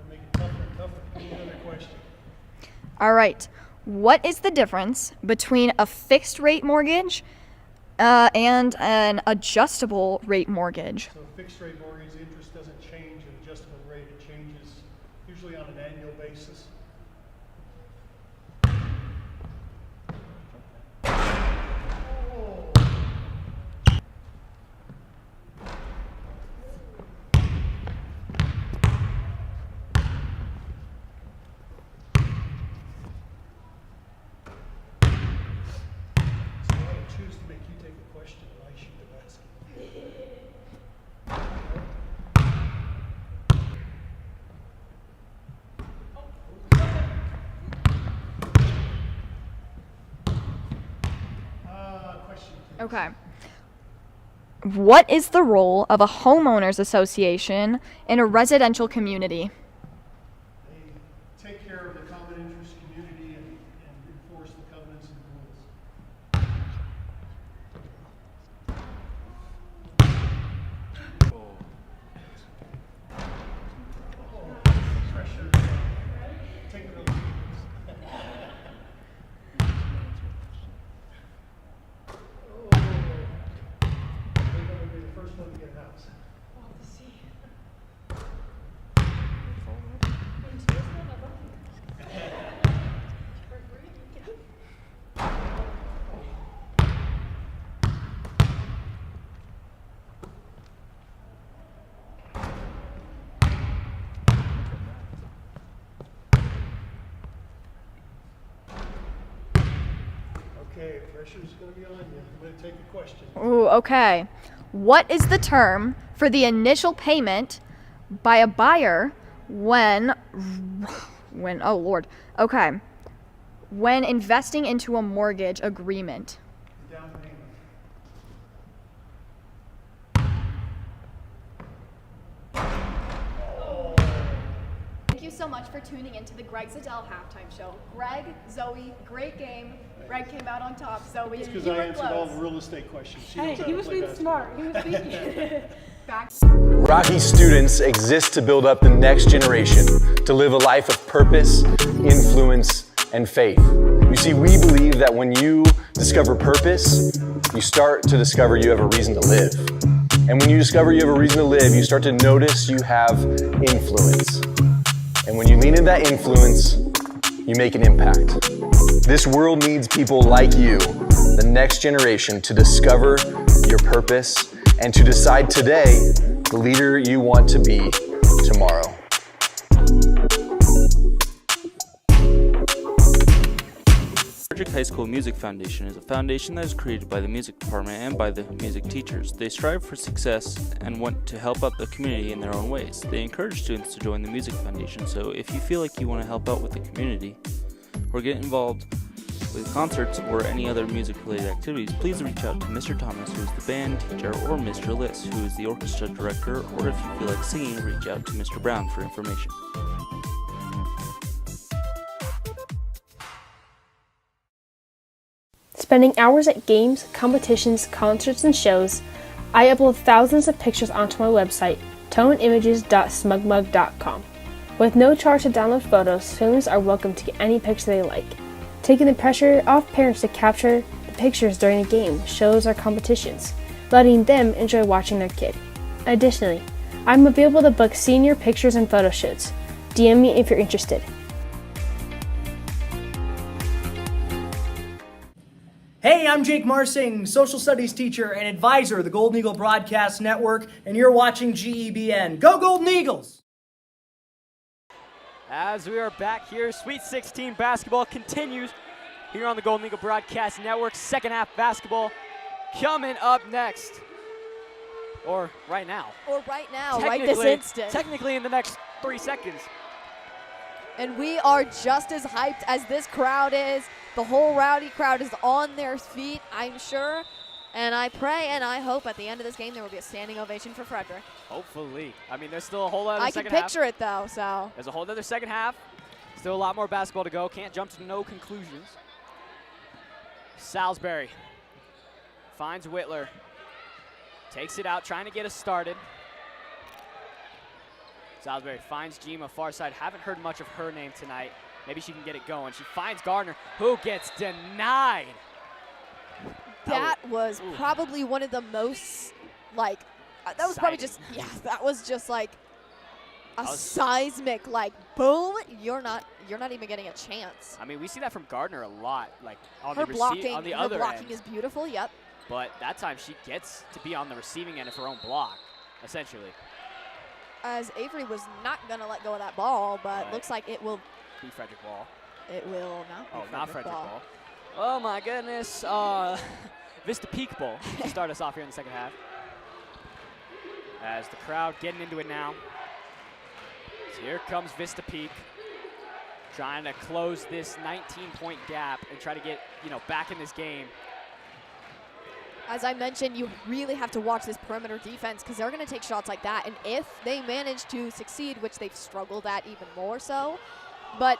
Make it tougher and tougher. Any other question? All right. What is the difference between a fixed rate mortgage and an adjustable rate mortgage? So a fixed rate mortgage, the interest doesn't change. An adjustable rate, it changes usually on an annual basis. Choose to make you take a question and I shoot the basket. Question. Okay. What is the role of a homeowners association in a residential community? They take care of the common interest community and enforce the covenants and rules. Pressure. Take it over. They're going to be the first one to get a house. Okay, pressure's going to be on you. I'm going to take a question. Ooh, okay. What is the term for the initial payment by a buyer when investing into a mortgage agreement? Down payment. Thank you so much for tuning into the Greg Zadel Halftime Show. Greg, Zoe, great game. Greg came out on top. Zoe, It's because you I were answered all close. the real estate questions. She Hey, knows how he to was play being basketball. smart. He was beating. Back. Rocky students exist to build up the next generation, to live a life of purpose, influence, and faith. You see, we believe that when you discover purpose, you start to discover you have a reason to live. And when you discover you have a reason to live, you start to notice you have influence. And when you lean into that influence, you make an impact. This world needs people like you, the next generation, to discover your purpose and to decide today the leader you want to be tomorrow. Frederick High School Music Foundation is a foundation that is created by the music department and by the music teachers. They strive for success and want to help out the community in their own ways. They encourage students to join the music foundation, so if you feel like you want to help out with the community or get involved with concerts or any other music-related activities, please reach out to Mr. Thomas, who is the band teacher, or Mr. Liss, who is the orchestra director, or if you feel like singing, reach out to Mr. Brown for information. Spending hours at games, competitions, concerts, and shows, I upload thousands of pictures onto my website, toneimages.smugmug.com. With no charge to download photos, families are welcome to get any picture they like, taking the pressure off parents to capture the pictures during a game, shows, or competitions, letting them enjoy watching their kid. Additionally, I'm available to book senior pictures and photo shoots. DM me if you're interested. Hey, I'm Jake Marsing, social studies teacher and advisor of the Golden Eagle Broadcast Network, and you're watching GEBN. Go Golden Eagles! As we are back here, Sweet 16 basketball continues here on the Golden Eagle Broadcast Network. Second half basketball coming up next. Or right now. Or right now, right this instant. Technically in the next 3 seconds. And we are just as hyped as this crowd is. The whole rowdy crowd is on their feet, I'm sure. And I pray and I hope at the end of this game there will be a standing ovation for Frederick. Hopefully. I mean, there's still a whole other I second can half. picture it, though, so. There's a whole other second half. Still a lot more basketball to go. Can't jump to no conclusions. Salisbury finds Wittler. Takes it out, trying to get us started. Salisbury finds Jima, far side. Haven't heard much of her name tonight. Maybe she can get it going. She finds Gardner, who gets denied. That was probably one of the most, like, that was probably just, yeah, that was just like a seismic, like, boom, you're not even getting a chance. I mean, we see that from Gardner a lot, like on Her the blocking, on the her other blocking end. is beautiful, yep. But that time she gets to be on the receiving end of her own block, essentially. As Avery was not going to let go of that ball, but looks like it will be Frederick Ball. It will not be not Frederick Ball. Ball. Oh, my goodness. Vista Peak Ball to start us off here in the second half. As the crowd getting into it now. So here comes Vista Peak, trying to close this 19-point gap and try to get, back in this game. As I mentioned, you really have to watch this perimeter defense because they're going to take shots like that. And if they manage to succeed, which they've struggled at even more so, but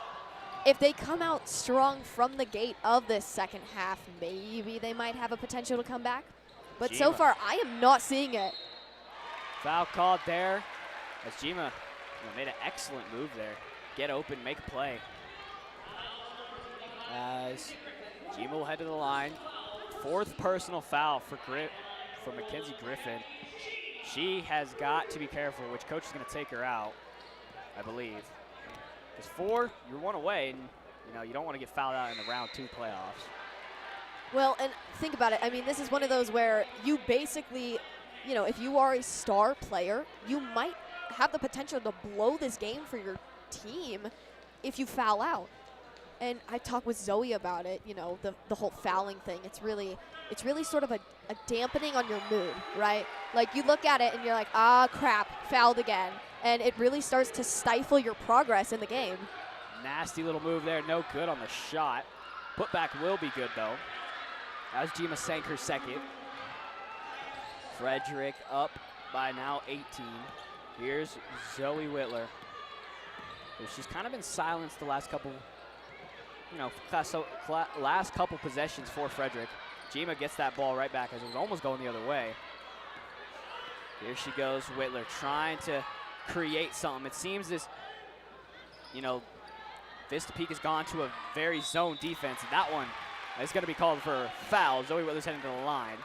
if they come out strong from the gate of this second half, maybe they might have a potential to come back. But so far, I am not seeing it. Foul called there as Jima made an excellent move there. Get open, make a play. As Jima will head to the line. 4th personal foul for Mackenzie Griffin. She has got to be careful which coach is going to take her out, I believe. Because 4, you're 1 away, and you don't want to get fouled out in the round 2 playoffs. Well, and think about it. I mean, this is one of those where you basically, if you are a star player, you might have the potential to blow this game for your team if you foul out. And I talked with Zoe about it, the whole fouling thing. It's really sort of a dampening on your mood, right? Like you look at it and you're like, ah, crap, fouled again. And it really starts to stifle your progress in the game. Nasty little move there, no good on the shot. Putback will be good though. As Jima sank her second. Frederick up by now 18. Here's Zoe Wittler. She's kind of been silenced the last couple last couple possessions for Frederick. Jima gets that ball right back as it was almost going the other way. Here she goes, Wittler, trying to create something. It seems this, Vista Peak has gone to a very zone defense. And that one is going to be called for a foul. Zoe Wittler's heading to the line.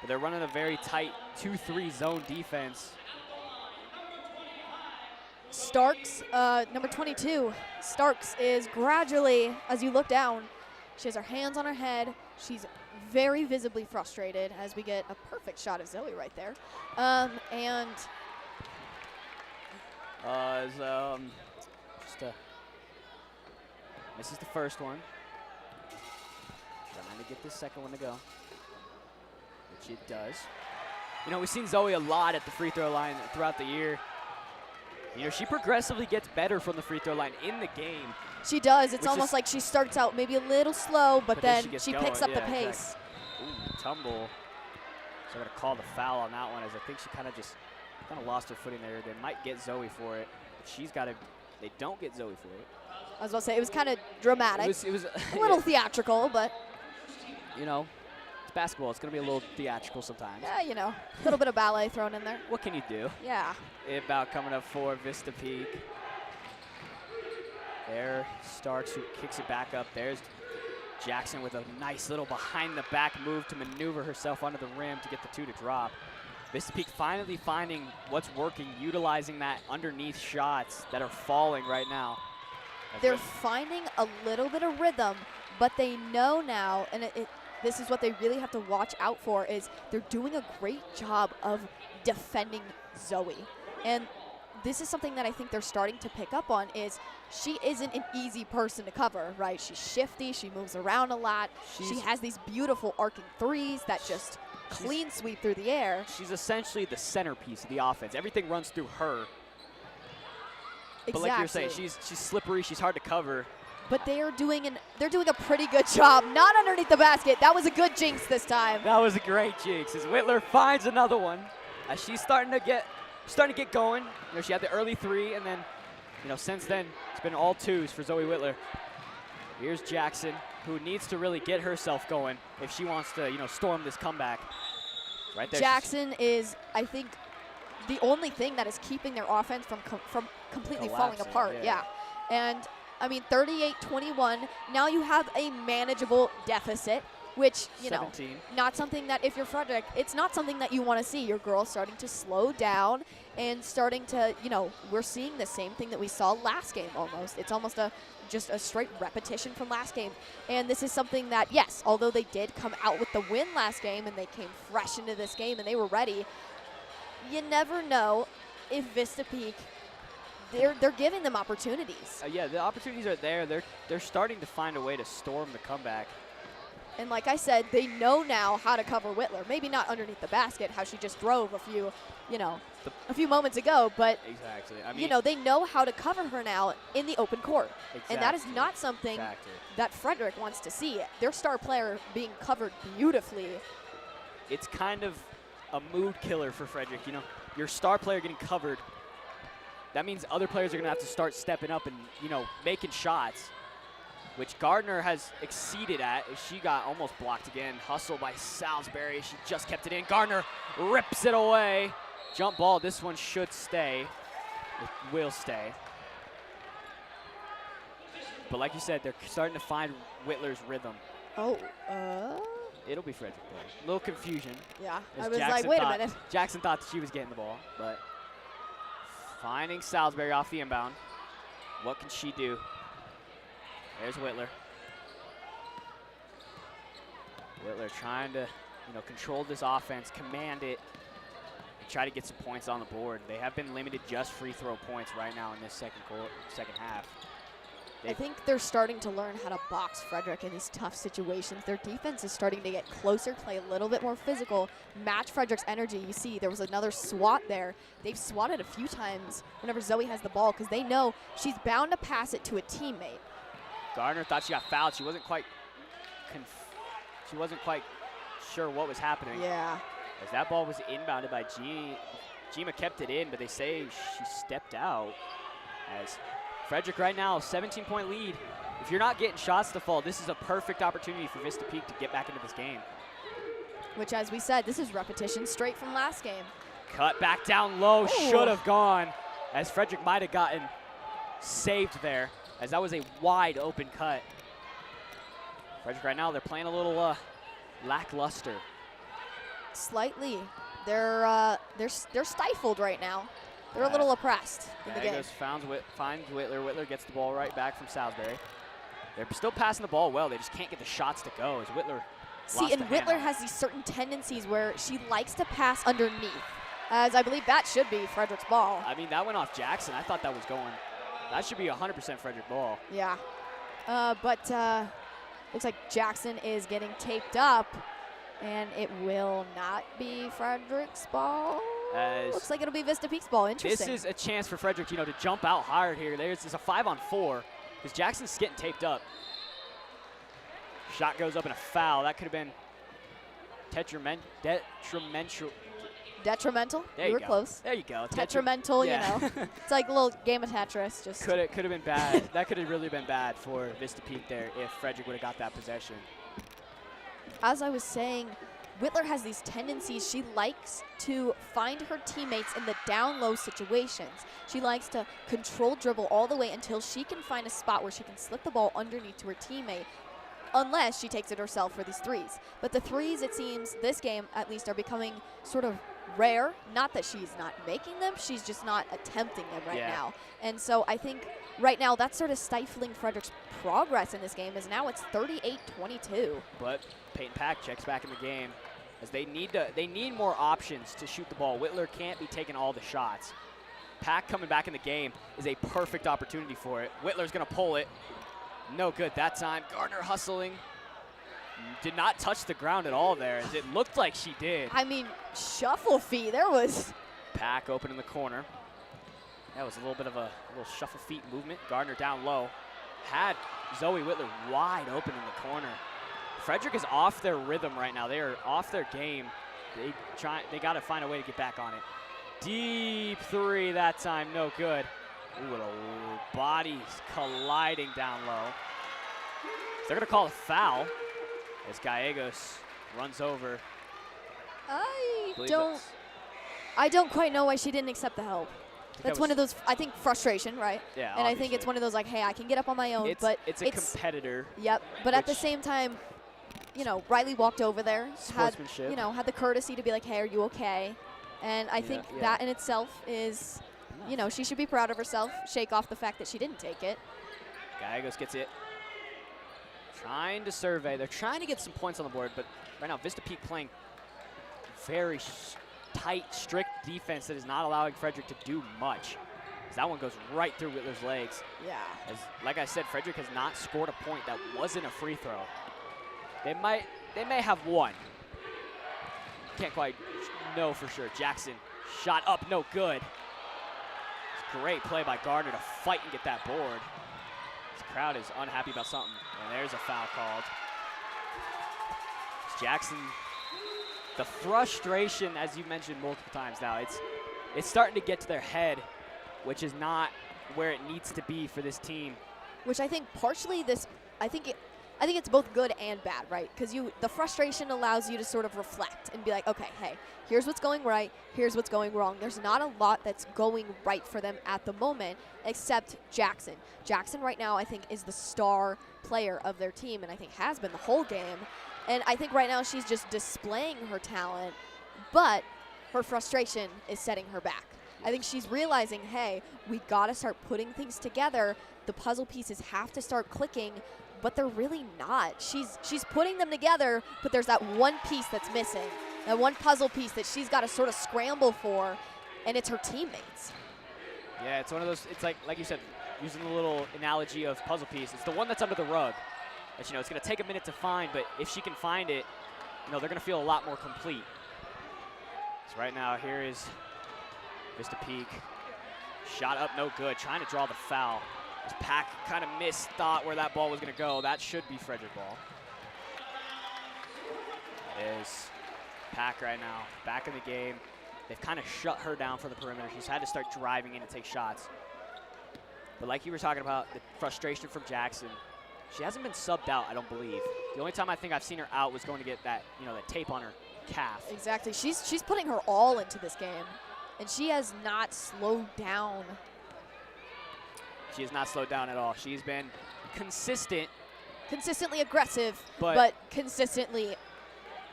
But they're running a very tight 2-3 zone defense. Starks, number 22, Starks is gradually, as you look down, she has her hands on her head. She's very visibly frustrated as we get a perfect shot of Zoe right there. Misses the first one. Trying to get this second one to go, which it does. We've seen Zoe a lot at the free throw line throughout the year. She progressively gets better from the free throw line in the game. She does. It's almost like she starts out maybe a little slow, but then she picks up the pace. Exactly. Ooh, tumble. So I'm going to call the foul on that one as I think she kind of lost her footing there. They might get Zoe for it. But they don't get Zoe for it. I was about to say, it was kind of dramatic. It was a little theatrical, but. It's basketball. It's going to be a little theatrical sometimes. Yeah, a little bit of ballet thrown in there. What can you do? Yeah. About coming up for Vista Peak. There, Starks who kicks it back up. There's Jackson with a nice little behind the back move to maneuver herself under the rim to get the 2 to drop. Vista Peak finally finding what's working, utilizing that underneath shots that are falling right now. They're finding a little bit of rhythm, but they know now, and this is what they really have to watch out for, is they're doing a great job of defending Zoe. And this is something that I think they're starting to pick up on, is she isn't an easy person to cover, right? She's shifty, she moves around a lot. She has these beautiful arcing threes that just clean sweep through the air. She's essentially the centerpiece of the offense. Everything runs through her. Exactly. But like you're saying, she's slippery, she's hard to cover. But they're doing a pretty good job. Not underneath the basket. That was a good jinx this time. That was a great jinx as Wittler finds another one. as she's starting to get going. You know, she had the early three, and then, you know, since then it's been all twos for Zoe Wittler. Here's Jackson, who needs to really get herself going if she wants to, you know, storm this comeback. Right there. Jackson is, I think, the only thing that is keeping their offense from completely falling apart. Yeah. And, I mean, 38-21. Now you have a manageable deficit, which, you 17. know, not something that if you're Frederick, it's not something that you want to see. Your girls starting to slow down and starting to, you know, we're seeing the same thing that we saw last game almost. It's almost just a straight repetition from last game. And this is something that, yes, although they did come out with the win last game and they came fresh into this game and they were ready, you never know if Vista Peak, they're giving them opportunities. Yeah, the opportunities are there. They're starting to find a way to storm the comeback. And like I said, they know now how to cover Wittler. Maybe not underneath the basket, how she just drove a few, you know, a few moments ago, but exactly. I mean, you know, they know how to cover her now in the open court. Exactly. And that is not something that Frederick wants to see. Their star player being covered beautifully. It's kind of a mood killer for Frederick. You know, your star player getting covered, that means other players are going to have to start stepping up and, you know, making shots, which Gardner has exceeded at. She got almost blocked again. Hustle by Salisbury. She just kept it in. Gardner rips it away. Jump ball. This one should stay. It will stay. But like you said, they're starting to find Wittler's rhythm. Oh, It'll be Frederick ball. A little confusion. Yeah, as I was Jackson like, wait a minute. Jackson thought that she was getting the ball, but finding Salisbury off the inbound. What can she do? There's Wittler. Wittler trying to, you know, control this offense, command it, and try to get some points on the board. They have been limited just free throw points right now in this second half. I think they're starting to learn how to box Frederick in these tough situations. Their defense is starting to get closer, play a little bit more physical, match Frederick's energy. You see there was another swat there. They've swatted a few times whenever Zoe has the ball because they know she's bound to pass it to a teammate. Gardner thought she got fouled. She wasn't quite sure what was happening. Yeah. As that ball was inbounded by Jima kept it in, but they say she stepped out. As Frederick right now, 17-point lead. If you're not getting shots to fall, this is a perfect opportunity for Vista Peak to get back into this game. Which, as we said, this is repetition straight from last game. Cut back down low, should have gone, as Frederick might have gotten saved there, as that was a wide open cut. Frederick right now, they're playing a little lackluster. Slightly. They're stifled right now. They're a little oppressed in the game. Finds Wittler. Wittler gets the ball right back from Salisbury. They're still passing the ball well. They just can't get the shots to go as Wittler See, and Wittler has these certain tendencies where she likes to pass underneath, as I believe that should be Frederick's ball. I mean, that went off Jackson. I thought that was going. That should be 100% Frederick ball. Yeah. But looks like Jackson is getting taped up, and it will not be Frederick's ball. Looks like it'll be Vista Peak's ball. Interesting. This is a chance for Frederick, you know, to jump out hard here. There's a 5-on-4 because Jackson's getting taped up. Shot goes up and a foul. That could have been detrimental. Detrimental? There you were go. close. There you go. Detrimental, yeah. you know. It's like a little game of Tetris. Just could have been bad. That could have really been bad for Vista Peak there if Frederick would have got that possession. As I was saying, Wittler has these tendencies. She likes to find her teammates in the down low situations. She likes to control dribble all the way until she can find a spot where she can slip the ball underneath to her teammate, unless she takes it herself for these threes. But the threes, it seems, this game at least, are becoming sort of rare. Not that she's not making them, she's just not attempting them right now. And so I think right now that's sort of stifling Frederick's progress in this game, as now it's 38-22. But Peyton Pack checks back in the game, as they need more options to shoot the ball. Wittler can't be taking all the shots. Pack coming back in the game is a perfect opportunity for it. Wittler's gonna pull it. No good that time. Gardner hustling. Did not touch the ground at all there, as it looked like she did. I mean, shuffle feet. There was. Pack open in the corner. That was a little bit of a little shuffle feet movement. Gardner down low. Had Zoe Wittler wide open in the corner. Frederick is off their rhythm right now. They are off their game. They got to find a way to get back on it. Deep three that time, no good. Ooh, little bodies colliding down low. They're going to call a foul as Gallegos runs over. I don't quite know why she didn't accept the help. That's one of those, I think, frustration, right? Yeah, and I think it's one of those like, hey, I can get up on my own, but it's a competitor. Yep, but at the same time, you know, Riley walked over there, had the courtesy to be like, hey, are you okay? And I think that in itself is, you know, she should be proud of herself, shake off the fact that she didn't take it. Gallegos gets it. Trying to survey. They're trying to get some points on the board, but right now Vista Peak playing very tight, strict defense that is not allowing Frederick to do much. That one goes right through Wittler's legs. Yeah. Like I said, Frederick has not scored a point that wasn't a free throw. They may have one. Can't quite know for sure. Jackson, shot up, no good. It's great play by Gardner to fight and get that board. This crowd is unhappy about something, and there's a foul called. It's Jackson. The frustration, as you mentioned multiple times now, it's starting to get to their head, which is not where it needs to be for this team. Which I think partially I think it's both good and bad, right? Because the frustration allows you to sort of reflect and be like, okay, hey, here's what's going right, here's what's going wrong. There's not a lot that's going right for them at the moment, except Jackson. Jackson right now, I think, is the star player of their team, and I think has been the whole game. And I think right now she's just displaying her talent, but her frustration is setting her back. I think she's realizing, hey, we got to start putting things together. The puzzle pieces have to start clicking, but they're really not. She's putting them together, but there's that one piece that's missing, that one puzzle piece that she's got to sort of scramble for, and it's her teammates. Yeah, it's one of those, it's like you said, using the little analogy of puzzle piece, it's the one that's under the rug. That, you know, it's going to take a minute to find, but if she can find it, you know, they're going to feel a lot more complete. So right now, here is Vista Peak. Shot up, no good. Trying to draw the foul. As Pack kind of thought where that ball was going to go. That should be Frederick ball. It is Pack right now, back in the game. They've kind of shut her down for the perimeter. She's had to start driving in and take shots. But like you were talking about, the frustration from Jackson, she hasn't been subbed out, I don't believe. The only time I think I've seen her out was going to get that, you know, that tape on her calf. Exactly. She's putting her all into this game, and she has not slowed down. She has not slowed down at all. She's been consistent. Consistently aggressive, but consistently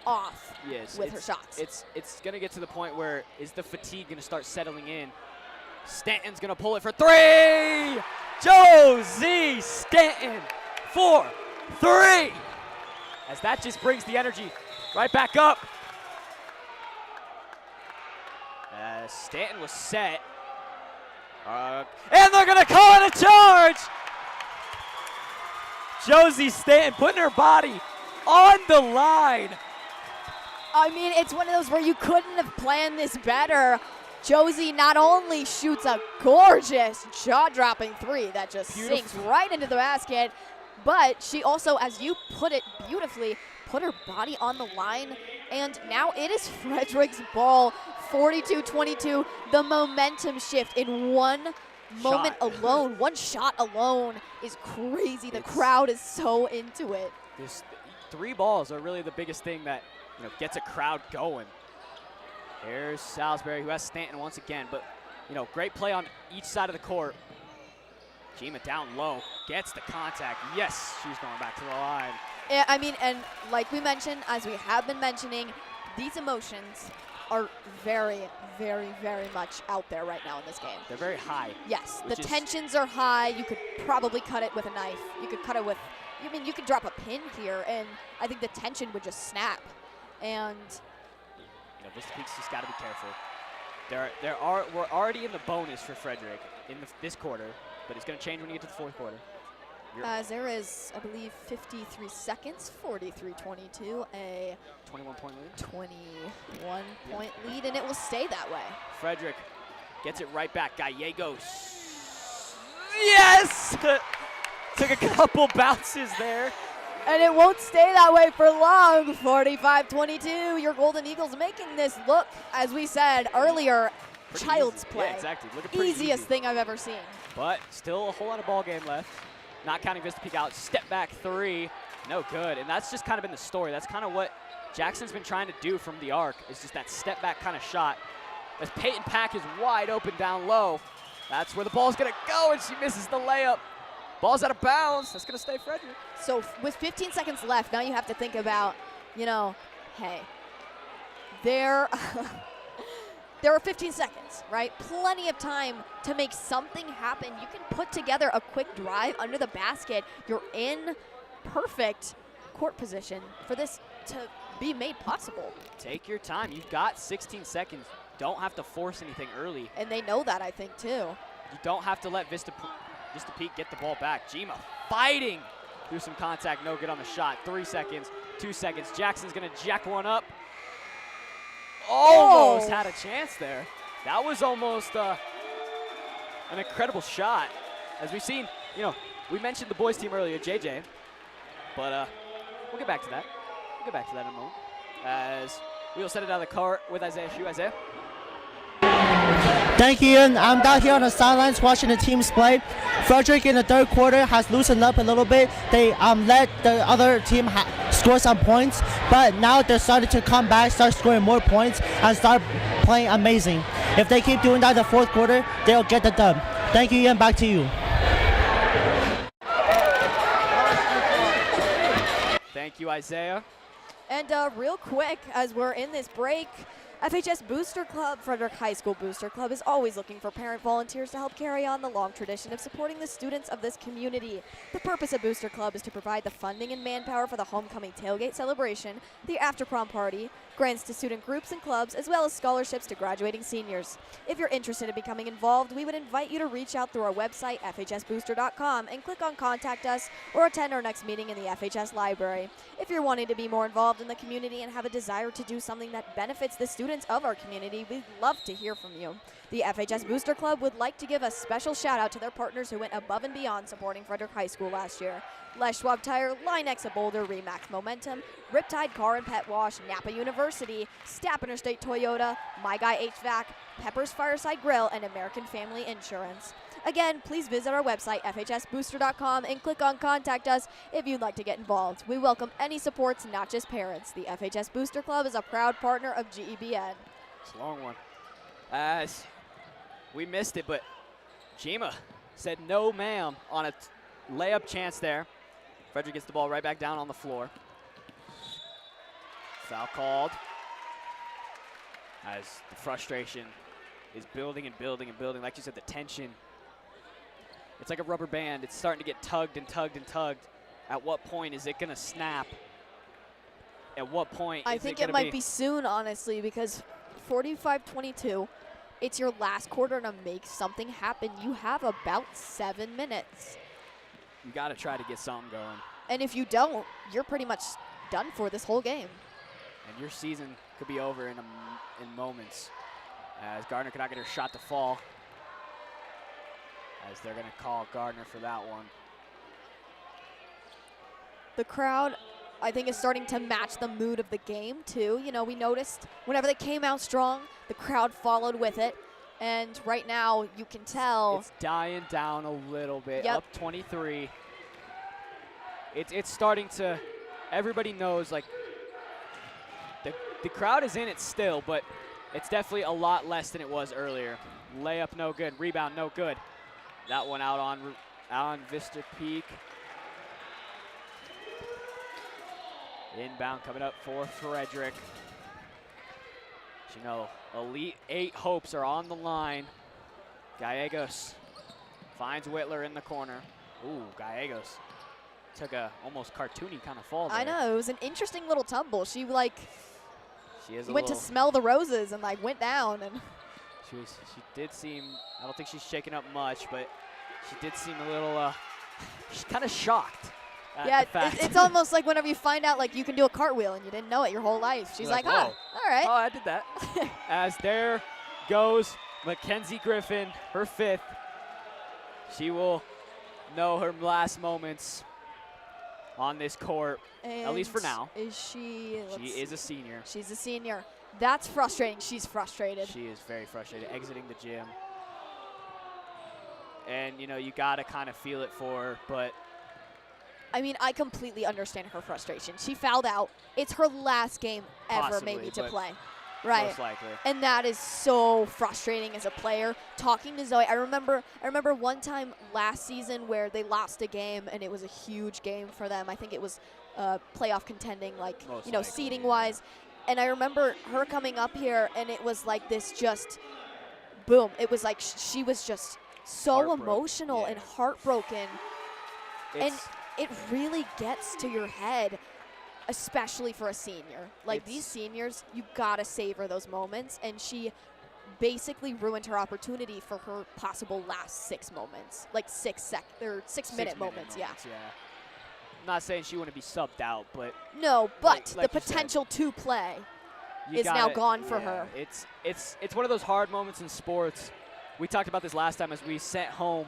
off with her shots. It's going to get to the point where is the fatigue going to start settling in. Stanton's going to pull it for three! Josie Stanton for three! As that just brings the energy right back up. Stanton was set. And they're going to call it a charge! Josie Stanton putting her body on the line. I mean, it's one of those where you couldn't have planned this better. Josie not only shoots a gorgeous jaw-dropping three that just sinks right into the basket, but she also, as you put it beautifully, put her body on the line, and now it is Frederick's ball, 42-22. The momentum shift in one moment alone, one shot alone is crazy. The crowd is so into it. This three balls are really the biggest thing that, you know, gets a crowd going. Here's Salisbury, who has Stanton once again, but, you know, great play on each side of the court. Jima down low, gets the contact. Yes, she's going back to the line. Yeah, I mean, and like we mentioned, as we have been mentioning, these emotions are very, very, very much out there right now in this game. They're very high. Yes, the tensions are high. You could probably cut it with a knife. You could cut it with, I mean, you could drop a pin here, and I think the tension would just snap. And you know, Vista Peak's just got to be careful. We're already in the bonus for Frederick in this quarter, but it's going to change when you get to the fourth quarter. As there is, I believe, 53 seconds, 43-22, a 21-point lead. 21-point lead, and it will stay that way. Frederick gets it right back. Gallegos. Yes! Took a couple bounces there. And it won't stay that way for long. 45-22. Your Golden Eagles making this look, as we said earlier, Pretty child's easy. play. Yeah, exactly. Looking pretty Easiest easy. thing I've ever seen. But still a whole lot of ball game left. Not counting Vista Peak out. Step back three. No good. And that's just kind of been the story. That's kind of what Jackson's been trying to do from the arc. It's just that step back kind of shot. As Peyton Pack is wide open down low. That's where the ball's going to go, and she misses the layup. Ball's out of bounds. That's going to stay Frederick. So with 15 seconds left, now you have to think about, you know, hey, there are 15 seconds, right? Plenty of time to make something happen. You can put together a quick drive under the basket. You're in perfect court position for this to be made possible. Take your time. You've got 16 seconds. Don't have to force anything early. And they know that, I think, too. You don't have to let Vista Peak get the ball back. Jima fighting through some contact. No good on the shot. 3 seconds, 2 seconds. Jackson's going to jack one up. Almost had a chance there. That was almost an incredible shot. As we've seen, you know, we mentioned the boys team earlier, JJ. But we'll get back to that. We'll get back to that in a moment. As we'll set it out of the court with Isaiah Shue. Isaiah. Thank you, Ian. I'm down here on the sidelines watching the teams play. Frederick in the third quarter has loosened up a little bit. They let the other team score some points, but now they're starting to come back, start scoring more points, and start playing amazing. If they keep doing that in the fourth quarter, they'll get the dub. Thank you, Ian. Back to you. Thank you, Isaiah. And real quick, as we're in this break, FHS Booster Club, Frederick High School Booster Club, is always looking for parent volunteers to help carry on the long tradition of supporting the students of this community. The purpose of Booster Club is to provide the funding and manpower for the homecoming tailgate celebration, the after-prom party, grants to student groups and clubs, as well as scholarships to graduating seniors. If you're interested in becoming involved, we would invite you to reach out through our website, FHSBooster.com, and click on Contact Us or attend our next meeting in the FHS Library. If you're wanting to be more involved in the community and have a desire to do something that benefits the students of our community, we'd love to hear from you. The FHS Booster Club would like to give a special shout out to their partners who went above and beyond supporting Frederick High School last year. Les Schwab Tire, Line-X of Boulder, Remax Momentum, Riptide Car and Pet Wash, Napa University, Stapp Interstate Toyota, My Guy HVAC, Pepper's Fireside Grill, and American Family Insurance. Again, please visit our website, FHSBooster.com, and click on Contact Us if you'd like to get involved. We welcome any supports, not just parents. The FHS Booster Club is a proud partner of GEBN. It's a long one. As we missed it, but Jima said no ma'am on a layup chance there. Frederick gets the ball right back down on the floor. Foul called. As the frustration is building and building and building. Like you said, the tension. It's like a rubber band. It's starting to get tugged and tugged and tugged. At what point is it going to snap? At what point I is think it it might be soon, honestly, because 45-22, it's your last quarter to make something happen. You have about 7 minutes. You got to try to get something going. And if you don't, you're pretty much done for this whole game. And your season could be over in moments. As Gardner cannot get her shot to fall. As they're going to call Gardner for that one. The crowd, I think, is starting to match the mood of the game, too. You know, we noticed whenever they came out strong, the crowd followed with it. And right now, you can tell. It's dying down a little bit. Yep. Up 23. It's starting to, everybody knows, like, the crowd is in it still, but it's definitely a lot less than it was earlier. Layup no good. Rebound no good. That one out on Vista Peak. Inbound coming up for Frederick. You know, Elite 8 hopes are on the line. Gallegos finds Wittler in the corner. Ooh, Gallegos took a almost cartoony kind of fall there. I know, it was an interesting little tumble. She went to smell the roses and like went down, and she did seem, I don't think she's shaken up much, but she did seem a little she's kind of shocked. Yeah, it's almost like whenever you find out like you can do a cartwheel and you didn't know it your whole life. She's like, whoa. All right. Oh, I did that. As there goes Mackenzie Griffin, her 5th. She will know her last moments on this court, And at least for now. Is she? She is a senior. She's a senior. That's frustrating. She's frustrated. She is very frustrated, exiting the gym. And, you know, you got to kind of feel it for her, but I mean, I completely understand her frustration. She fouled out. It's her last game ever, Possibly, maybe, to but play. Right. most likely. And that is so frustrating as a player. Talking to Zoe, I remember one time last season where they lost a game, and it was a huge game for them. I think it was playoff contending, like, Most you know, likely, seeding-wise. And I remember her coming up here, and it was like this just, boom. It was like she was just so emotional and heartbroken. And it really gets to your head, especially for a senior. Like, these seniors, you gotta savor those moments, and she basically ruined her opportunity for her possible last 6 moments, like 6-minute moments. Yeah. I'm not saying she wouldn't be subbed out, but No, but like the you said, potential to play you is now gotta- gone for yeah, her. It's one of those hard moments in sports. We talked about this last time as we sent home.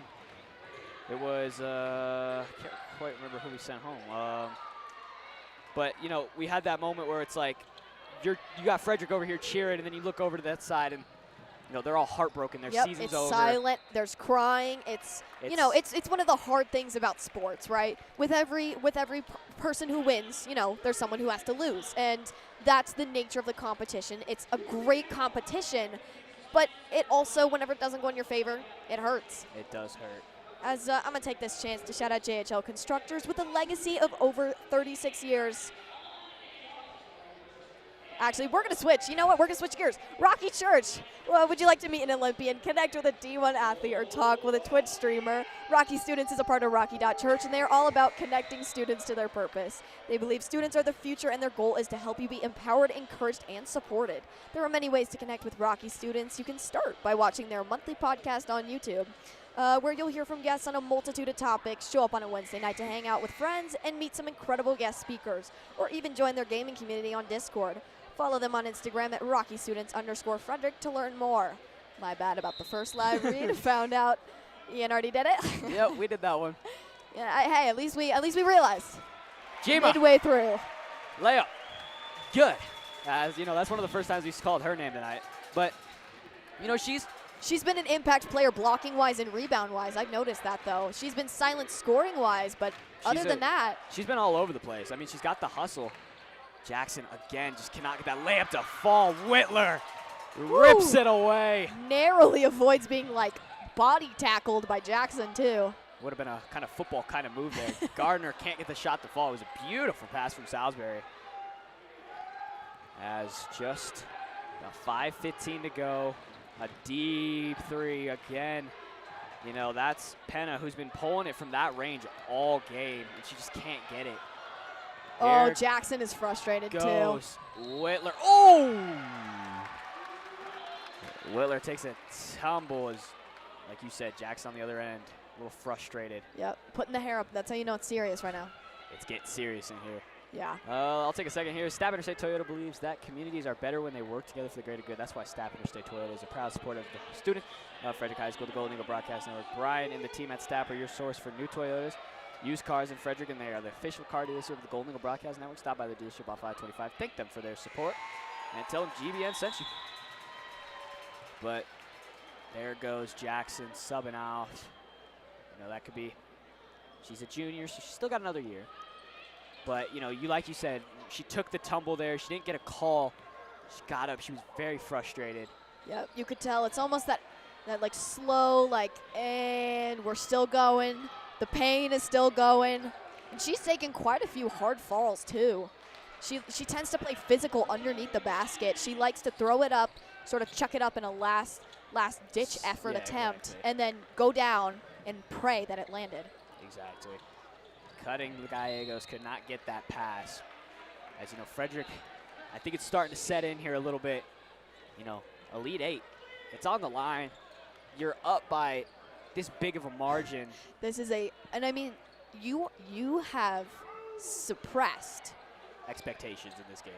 It was I can't quite remember who we sent home. But you know, we had that moment where it's like you got Frederick over here cheering, and then you look over to that side, and you know they're all heartbroken. Their season's it's over. silent. There's crying. It's you know, it's one of the hard things about sports, right? With every person who wins, you know, there's someone who has to lose, and that's the nature of the competition. It's a great competition, but it also, whenever it doesn't go in your favor, it hurts. It does hurt. As I'm going to take this chance to shout out JHL Constructors with a legacy of over 36 years. Actually, we're going to switch. You know what? We're going to switch gears. Rocky Church. Well, would you like to meet an Olympian, connect with a D1 athlete, or talk with a Twitch streamer? Rocky Students is a part of Rocky.Church, and they are all about connecting students to their purpose. They believe students are the future, and their goal is to help you be empowered, encouraged, and supported. There are many ways to connect with Rocky Students. You can start by watching their monthly podcast on YouTube, where you'll hear from guests on a multitude of topics, show up on a Wednesday night to hang out with friends, and meet some incredible guest speakers, or even join their gaming community on Discord. Follow them on Instagram at RockyStudents_Frederick to learn more. My bad about the first live read. Found out Ian already did it. Yep, we did that one. Yeah, hey, at least we realized. Jima. Midway through. Layup. Good. As you know, that's one of the first times we called her name tonight. But you know, she's been an impact player blocking-wise and rebound-wise. I've noticed that, though. She's been silent scoring-wise, but other than that. She's been all over the place. I mean, she's got the hustle. Jackson, again, just cannot get that layup to fall. Wittler rips it away. Narrowly avoids being, like, body tackled by Jackson, too. Would have been a kind of football kind of move there. Gardner can't get the shot to fall. It was a beautiful pass from Salisbury. As just 5:15 to go. A deep three again. You know, that's Penna, who's been pulling it from that range all game, and she just can't get it. Oh, Jackson is frustrated, goes Wittler. Oh! Wittler takes a tumble as, like you said, Jackson on the other end, a little frustrated. Yep, putting the hair up. That's how you know it's serious right now. It's getting serious in here. Yeah. I'll take a second here. Stapp Interstate Toyota believes that communities are better when they work together for the greater good. That's why Stapp Interstate Toyota is a proud supporter of the student of Frederick High School, the Golden Eagle Broadcast Network. Brian and the team at Stapp are your source for new Toyotas, used cars in Frederick, and they are the official car dealership of the Golden Eagle Broadcast Network. Stop by the dealership off I-25. Thank them for their support, and tell them GBN sent you. But there goes Jackson subbing out. You know, that could be, she's a junior, so she's still got another year. But, you know, like you said, she took the tumble there. She didn't get a call. She got up. She was very frustrated. Yep, you could tell. It's almost that like slow, like, and we're still going. The pain is still going. And she's taken quite a few hard falls, too. She tends to play physical underneath the basket. She likes to throw it up, sort of chuck it up in a last-ditch effort attempt, exactly. and then go down and pray that it landed. Exactly. Cutting the Gallegos could not get that pass. As you know, Frederick, I think it's starting to set in here a little bit. You know, Elite Eight, it's on the line. You're up by this big of a margin. This is and I mean, you have suppressed expectations in this game,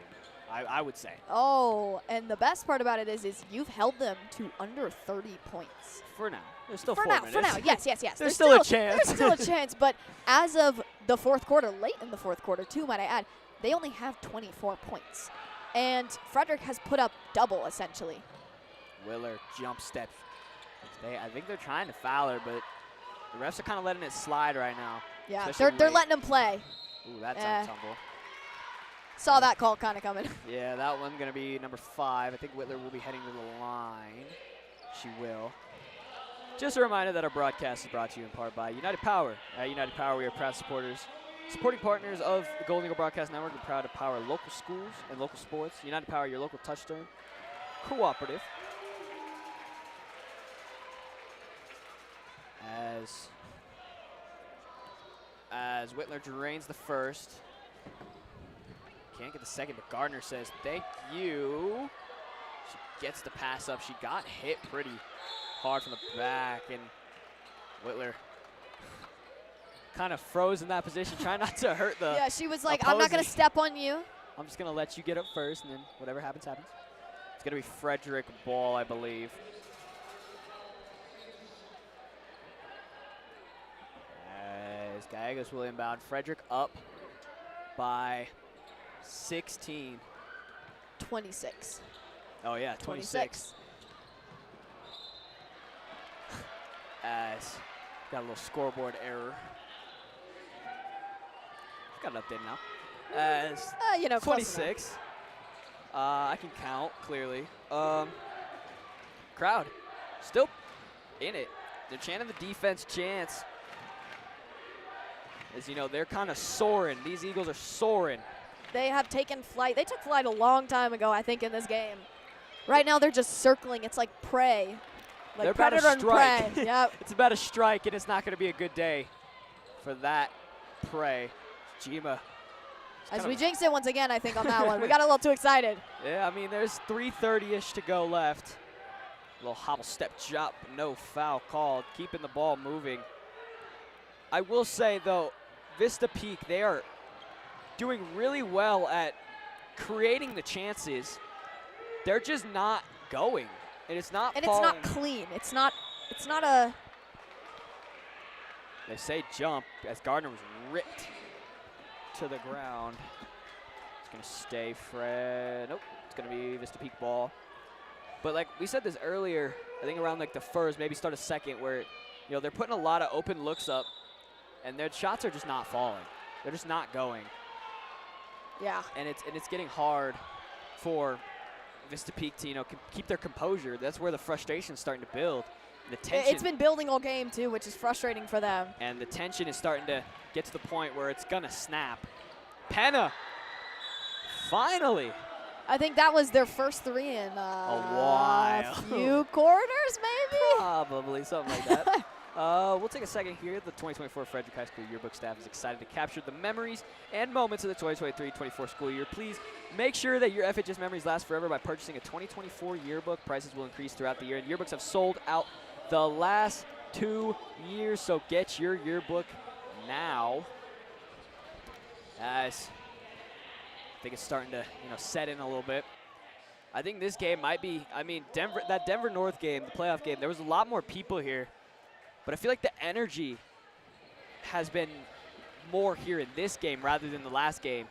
I would say. Oh, and the best part about it is you've held them to under 30 points. For now. There's still for 4 now, minutes. For now, yes. There's still a chance. There's still a chance, but as of the fourth quarter, late in the fourth quarter too, might I add, they only have 24 points. And Frederick has put up double, essentially. Wittler jump steps. I think they're trying to foul her, but the refs are kind of letting it slide right now. Yeah, they're letting them play. Ooh, that's a tumble. Saw that call kind of coming. Yeah, that one's going to be number 5. I think Wittler will be heading to the line. She will. Just a reminder that our broadcast is brought to you in part by United Power. At United Power, we are proud supporting partners of the Golden Eagle Broadcast Network. We're proud to power local schools and local sports. United Power, your local touchstone cooperative. As Wittler drains the first. Can't get the second, but Gardner says, thank you. She gets the pass up. She got hit pretty hard from the back, and Wittler kind of froze in that position, trying not to hurt the Yeah, she was like, opposing. I'm not going to step on you. I'm just going to let you get up first, and then whatever happens, happens. It's going to be Frederick ball, I believe. As Gallegos will inbound. Frederick up by 16. 26. Oh, yeah, 26. As got a little scoreboard error. Got an update now. As you know, 26. I can count clearly. Crowd still in it. They're chanting the defense chants. As you know, they're kind of soaring. These Eagles are soaring. They have taken flight. They took flight a long time ago, I think, in this game. Right now, they're just circling. It's like prey. Like they're predator about to strike. and prey. Yep. It's about to strike, and it's not going to be a good day for that prey. Jima. As we jinxed it once again, I think, on that one. We got a little too excited. Yeah, I mean, there's 3:30-ish to go left. A little hobble step jump, no foul called, keeping the ball moving. I will say, though, Vista Peak, they are doing really well at creating the chances. They're just not going, and it's not And falling. it's not clean. It's not a... They say jump, as Gardner was ripped to the ground. It's going to stay Fred. Nope, it's going to be Vista Peak ball. But like we said this earlier, I think around like the first, maybe start a second, where they're putting a lot of open looks up, and their shots are just not falling. They're just not going. Yeah. And it's getting hard for Vista Peak to keep their composure. That's where the frustration is starting to build. The tension. It's been building all game, too, which is frustrating for them. And the tension is starting to get to the point where it's going to snap. Penna, finally. I think that was their first 3 in a while. A few quarters, maybe? Probably, something like that. We'll take a second here. The 2024 Frederick High School yearbook staff is excited to capture the memories and moments of the 2023-24 school year. Please make sure that your FHS memories last forever by purchasing a 2024 yearbook. Prices will increase throughout the year, and yearbooks have sold out the last 2 years, so get your yearbook now. As I think it's starting to set in a little bit. I think this game might be, that Denver North game, the playoff game, there was a lot more people here, but I feel like the energy has been more here in this game rather than the last game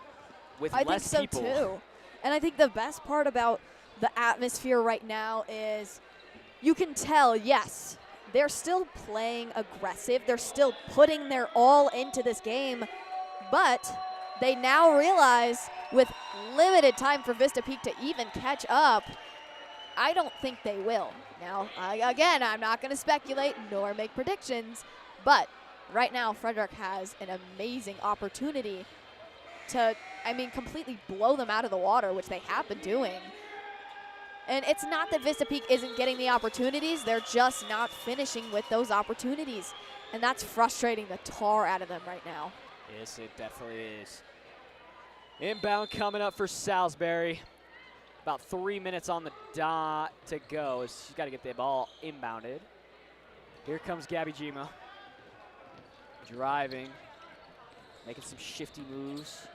with less people. I think so too. And I think the best part about the atmosphere right now is you can tell, yes, they're still playing aggressive. They're still putting their all into this game, but they now realize with limited time for Vista Peak to even catch up, I don't think they will. Now, again, I'm not going to speculate nor make predictions, but right now Frederick has an amazing opportunity to, completely blow them out of the water, which they have been doing. And it's not that Vista Peak isn't getting the opportunities, they're just not finishing with those opportunities. And that's frustrating the tar out of them right now. Yes, it definitely is. Inbound coming up for Salisbury. About 3 minutes on the dot to go. She's got to get the ball inbounded. Here comes Gabby Jima. Driving. Making some shifty moves.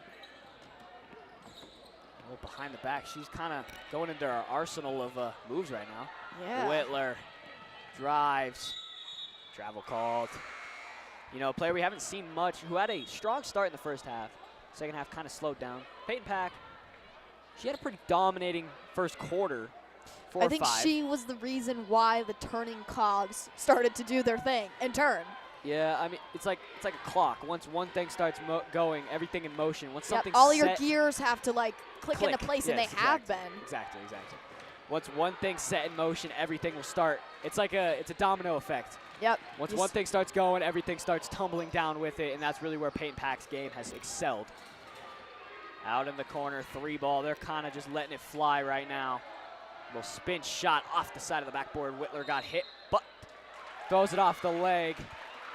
Oh, behind the back. She's kind of going into her arsenal of moves right now. Yeah. Wittler drives. Travel called. You know, a player we haven't seen much, who had a strong start in the first half. Second half kind of slowed down. Peyton Pack, she had a pretty dominating first quarter. 4 I think 5. she was the reason why the turning cogs started to do their thing and turn. Yeah, I mean, it's like a clock. Once one thing starts going, everything in motion. Once Yep, something's all set, your gears have to like click into place, and they Yes, have exactly. been. Exactly. Once one thing's set in motion, everything will start. It's a domino effect. Yep. Once one thing starts going, everything starts tumbling down with it, and that's really where Peyton Pack's game has excelled. Out in the corner, 3 ball. They're kind of just letting it fly right now. Little spin shot off the side of the backboard. Wittler got hit, but throws it off the leg.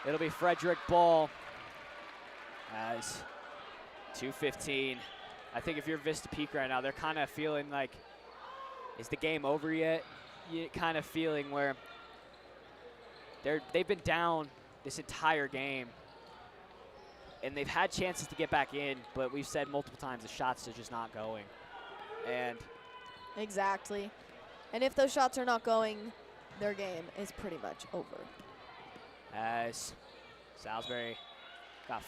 It'll be Frederick ball as 2:15. I think if you're Vista Peak right now, they're kind of feeling like, is the game over yet? You kind of feeling where they've been down this entire game, and they've had chances to get back in, but we've said multiple times the shots are just not going. And exactly. And if those shots are not going, their game is pretty much over. As Salisbury got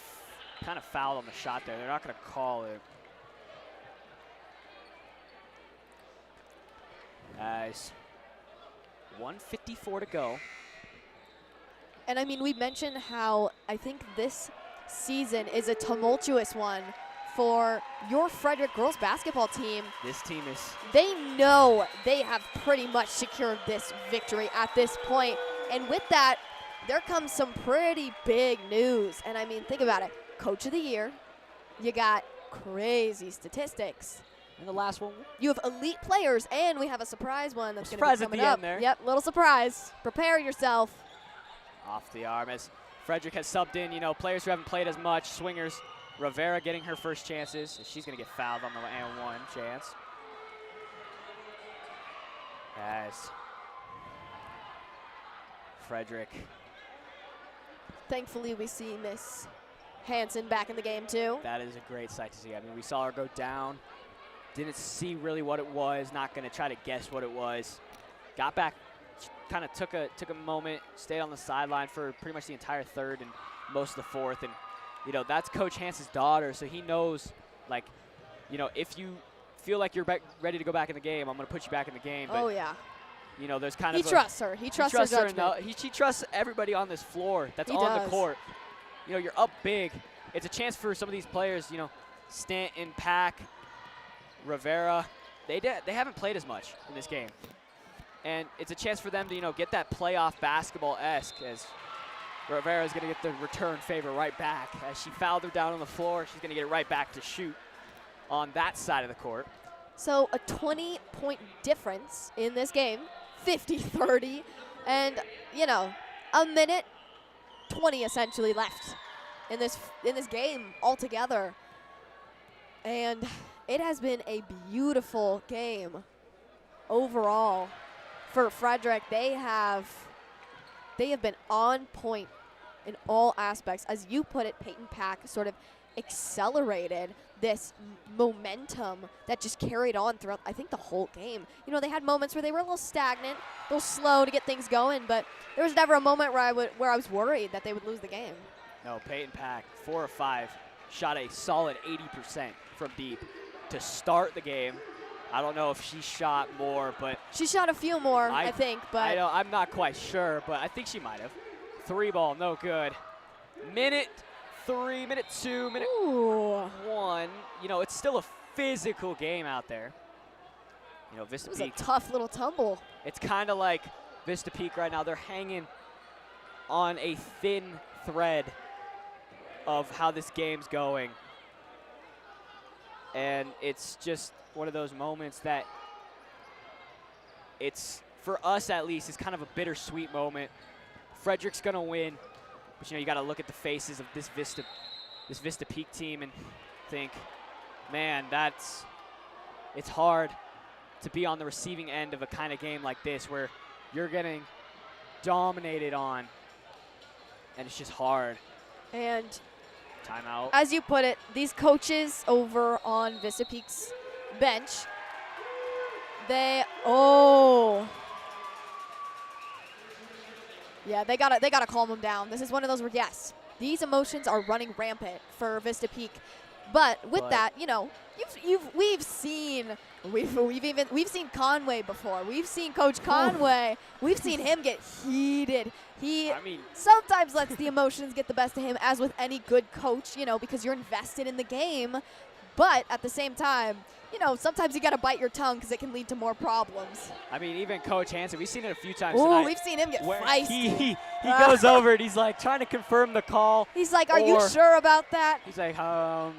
kind of fouled on the shot there. They're not going to call it. As 1:54 to go. And I mean, we mentioned how I think this season is a tumultuous one for your Frederick Girls Basketball team. This team is... They know they have pretty much secured this victory at this point. And with that, there comes some pretty big news. And I mean, think about it. Coach of the Year. You got crazy statistics. And the last one. You have elite players, and we have a surprise one that's going to be Surprise at coming the up. end there. Yep, little surprise. Prepare yourself. Off the arm as Frederick has subbed in, players who haven't played as much. Swingers. Rivera getting her first chances. She's going to get fouled on the and one chance. As Frederick. Thankfully, we see Miss Hansen back in the game, too. That is a great sight to see. I mean, we saw her go down. Didn't see really what it was. Not going to try to guess what it was. Got back. Kind of took a moment. Stayed on the sideline for pretty much the entire third and most of the fourth. And, that's Coach Hansen's daughter. So he knows, if you feel like you're ready to go back in the game, I'm going to put you back in the game. But, oh, yeah. There's kind He of trusts her. He trusts her judgment. He trusts everybody on this floor that's on the court. You're up big. It's a chance for some of these players, Stanton, Pack, Rivera. They haven't played as much in this game. And it's a chance for them to, get that playoff basketball-esque, as Rivera's going to get the return favor right back. As she fouled her down on the floor, she's going to get it right back to shoot on that side of the court. So a 20-point difference in this game, 50-30, and, a minute 20 essentially left in this game altogether. And it has been a beautiful game overall for Frederick. They have been on point in all aspects. As you put it, Peyton Pack sort of accelerated this momentum that just carried on throughout, I think, the whole game. They had moments where they were a little stagnant, a little slow to get things going, but there was never a moment where I was worried that they would lose the game. No, Peyton Pack, 4 of 5, shot a solid 80% from deep to start the game. I don't know if she shot more, but she shot a few more, I think. But I'm not quite sure, but I think she might have. 3 ball, no good. Minute 3, minute 2, minute 1. It's still a physical game out there. Vista Peak. It was a tough little tumble. It's kind of like Vista Peak right now. They're hanging on a thin thread of how this game's going. And it's just one of those moments that it's, for us at least, it's kind of a bittersweet moment. Frederick's going to win, but you got to look at the faces of this Vista Peak team and think, man, it's hard to be on the receiving end of a kind of game like this where you're getting dominated on, and it's just hard. And timeout. As you put it, these coaches over on Vista Peak's bench, they gotta calm them down. This is one of those where, yes, these emotions are running rampant for Vista Peak. But with that, you know, we've seen Conway before. We've seen Coach Conway. We've seen him get heated. He sometimes lets the emotions get the best of him, as with any good coach, you know, because you're invested in the game. But at the same time, you know, sometimes you got to bite your tongue because it can lead to more problems. I mean, even Coach Hansen, we've seen it a few times Ooh, tonight. we've seen him get where feisty. He goes over and he's like trying to confirm the call. He's like, are you sure about that? He's like, I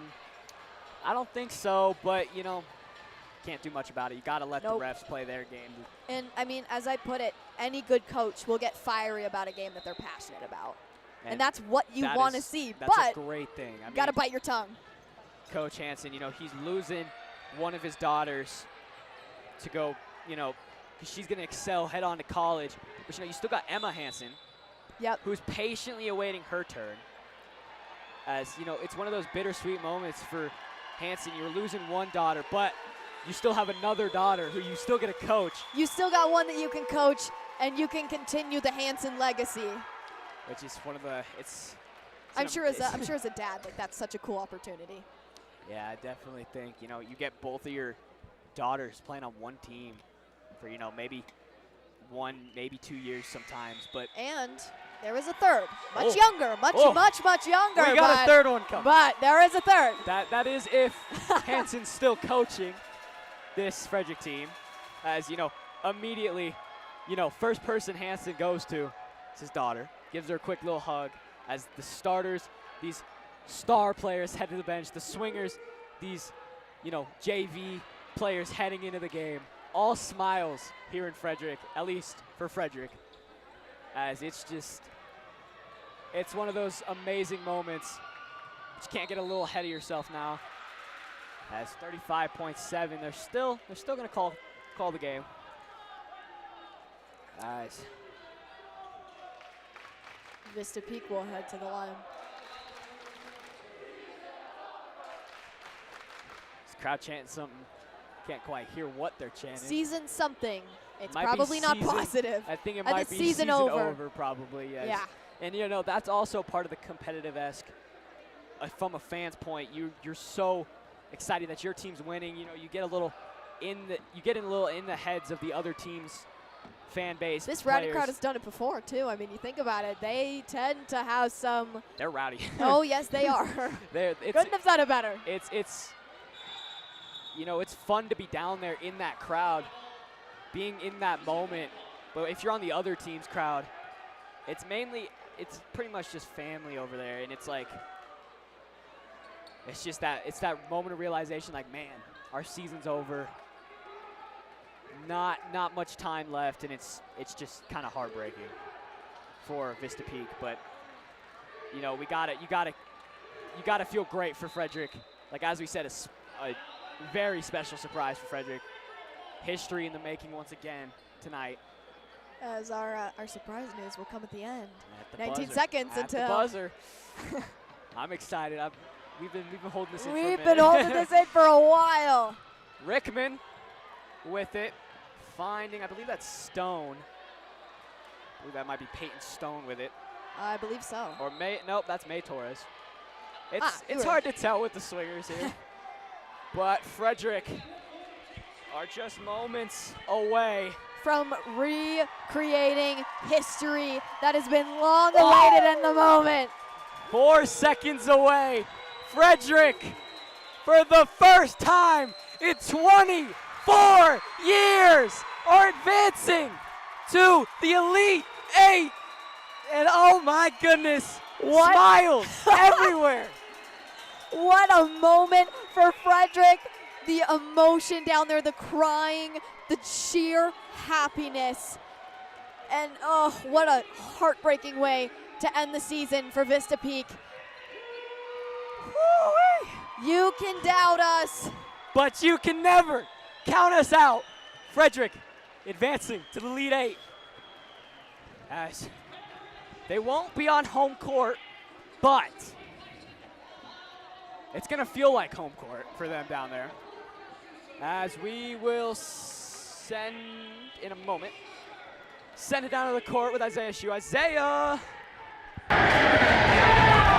don't think so, but, you know, can't do much about it. You got to let the refs play their game. And, I mean, as I put it, any good coach will get fiery about a game that they're passionate about. And that's what you want to see. That's but a great thing. You got to bite your tongue. Coach Hansen, you know, he's losing one of his daughters to go, you know, because she's going to excel, head on to college. But, you know, you still got Emma Hansen, who's patiently awaiting her turn. As, you know, it's one of those bittersweet moments for Hansen. You're losing one daughter, but you still have another daughter who you still get to coach. You still got one that you can coach, and you can continue the Hansen legacy. Which is one of the, I'm sure as a dad, like, that's such a cool opportunity. Yeah, I definitely think, you know, you get both of your daughters playing on one team for, you know, maybe 1, maybe 2 years sometimes, but. And there is a third, much younger, much younger. We got a third one coming. But there is a third. That is if Hansen's still coaching this Frederick team, as, you know, immediately, you know, first person Hansen goes to is his daughter, gives her a quick little hug as the starters, these star players head to the bench, the swingers, these, you know, JV players heading into the game, all smiles here in Frederick, at least for Frederick, as it's one of those amazing moments. But you can't get a little ahead of yourself now. As 35.7, they're still going to call the game. Guys. Vista Peak will head to the line. This crowd chanting something. Can't quite hear what they're chanting. Season something. It's might probably not positive. I think it might be season over probably, yes. Yeah. And, you know, that's also part of the competitive-esque. From a fan's point, you're so excited that your team's winning. You know, you get a little in the heads of the other team's fan base. This rowdy crowd has done it before too. I mean, you think about it, they tend to have some. They're rowdy. Oh yes, they are. Couldn't have done it better. It's you know, it's fun to be down there in that crowd, being in that moment. But if you're on the other team's crowd, it's pretty much just family over there, and it's like. It's that moment of realization, like, man, our season's over. Not much time left, and it's just kind of heartbreaking for Vista Peak. But you know, you gotta feel great for Frederick. Like as we said, a very special surprise for Frederick. History in the making once again tonight. As our surprise news will come at the end. 19 buzzer. seconds at until. The buzzer. I'm excited. We've been holding this in. We've been holding this in for a while. Rickman with it, finding, I believe that's Stone. I believe that might be Peyton Stone with it. I believe so. Or nope, that's May Torres. It's hard to tell with the swingers here. But Frederick are just moments away from recreating history that has been long awaited in the moment. 4 seconds away. Frederick, for the first time in 24 years, are advancing to the Elite 8. And oh my goodness, smiles everywhere. What a moment for Frederick. The emotion down there, the crying, the sheer happiness. And oh, what a heartbreaking way to end the season for Vista Peak. Woo-wee. You can doubt us, but you can never count us out. Frederick advancing to the Elite 8. As they won't be on home court, but it's going to feel like home court for them down there. As we will send in a moment. Send it down to the court with Isaiah Shue. Isaiah!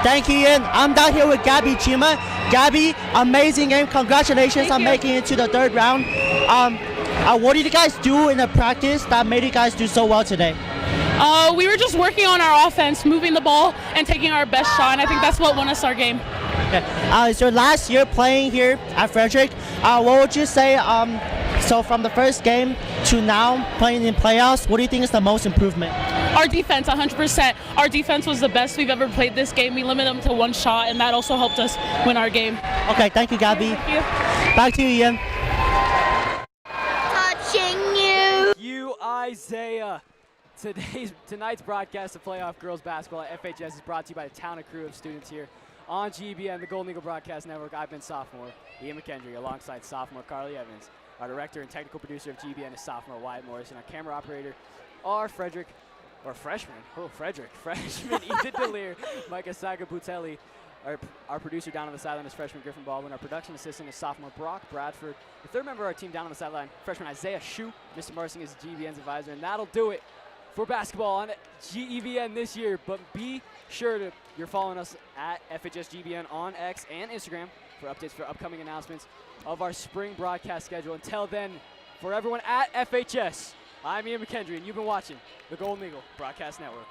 Thank you, Ian. I'm down here with Gabby Jima. Gabby, amazing game. Congratulations on making it to the third round. What did you guys do in the practice that made you guys do so well today? We were just working on our offense, moving the ball and taking our best shot, and I think that's what won us our game. Okay. It's your last year playing here at Frederick. What would you say, so from the first game to now playing in playoffs, what do you think is the most improvement? Our defense, 100%. Our defense was the best we've ever played this game. We limited them to one shot, and that also helped us win our game. Okay, thank you, Gabby. Thank you. Back to you, Ian. Touching you. You, Isaiah. Tonight's broadcast of playoff girls basketball at FHS is brought to you by the town and crew of students here on GEBN, the Golden Eagle Broadcast Network. I've been sophomore Ian MacHendre alongside sophomore Carly Evans. Our director and technical producer of GEBN is sophomore Wyatt Morrison. Our camera operator are freshman Ethan DeLear, Micah Sagabutelli. Our producer down on the sideline is freshman Griffin Baldwin. Our production assistant is sophomore Brock Bradford. The third member of our team down on the sideline, freshman Isaiah Shue. Mr. Marsing is GEBN's advisor, and that'll do it for basketball on GEBN this year. But be sure you're following us at FHS GEBN on X and Instagram for updates for upcoming announcements of our spring broadcast schedule. Until then, for everyone at FHS, I'm Ian MacHendre, and you've been watching the Golden Eagle Broadcast Network.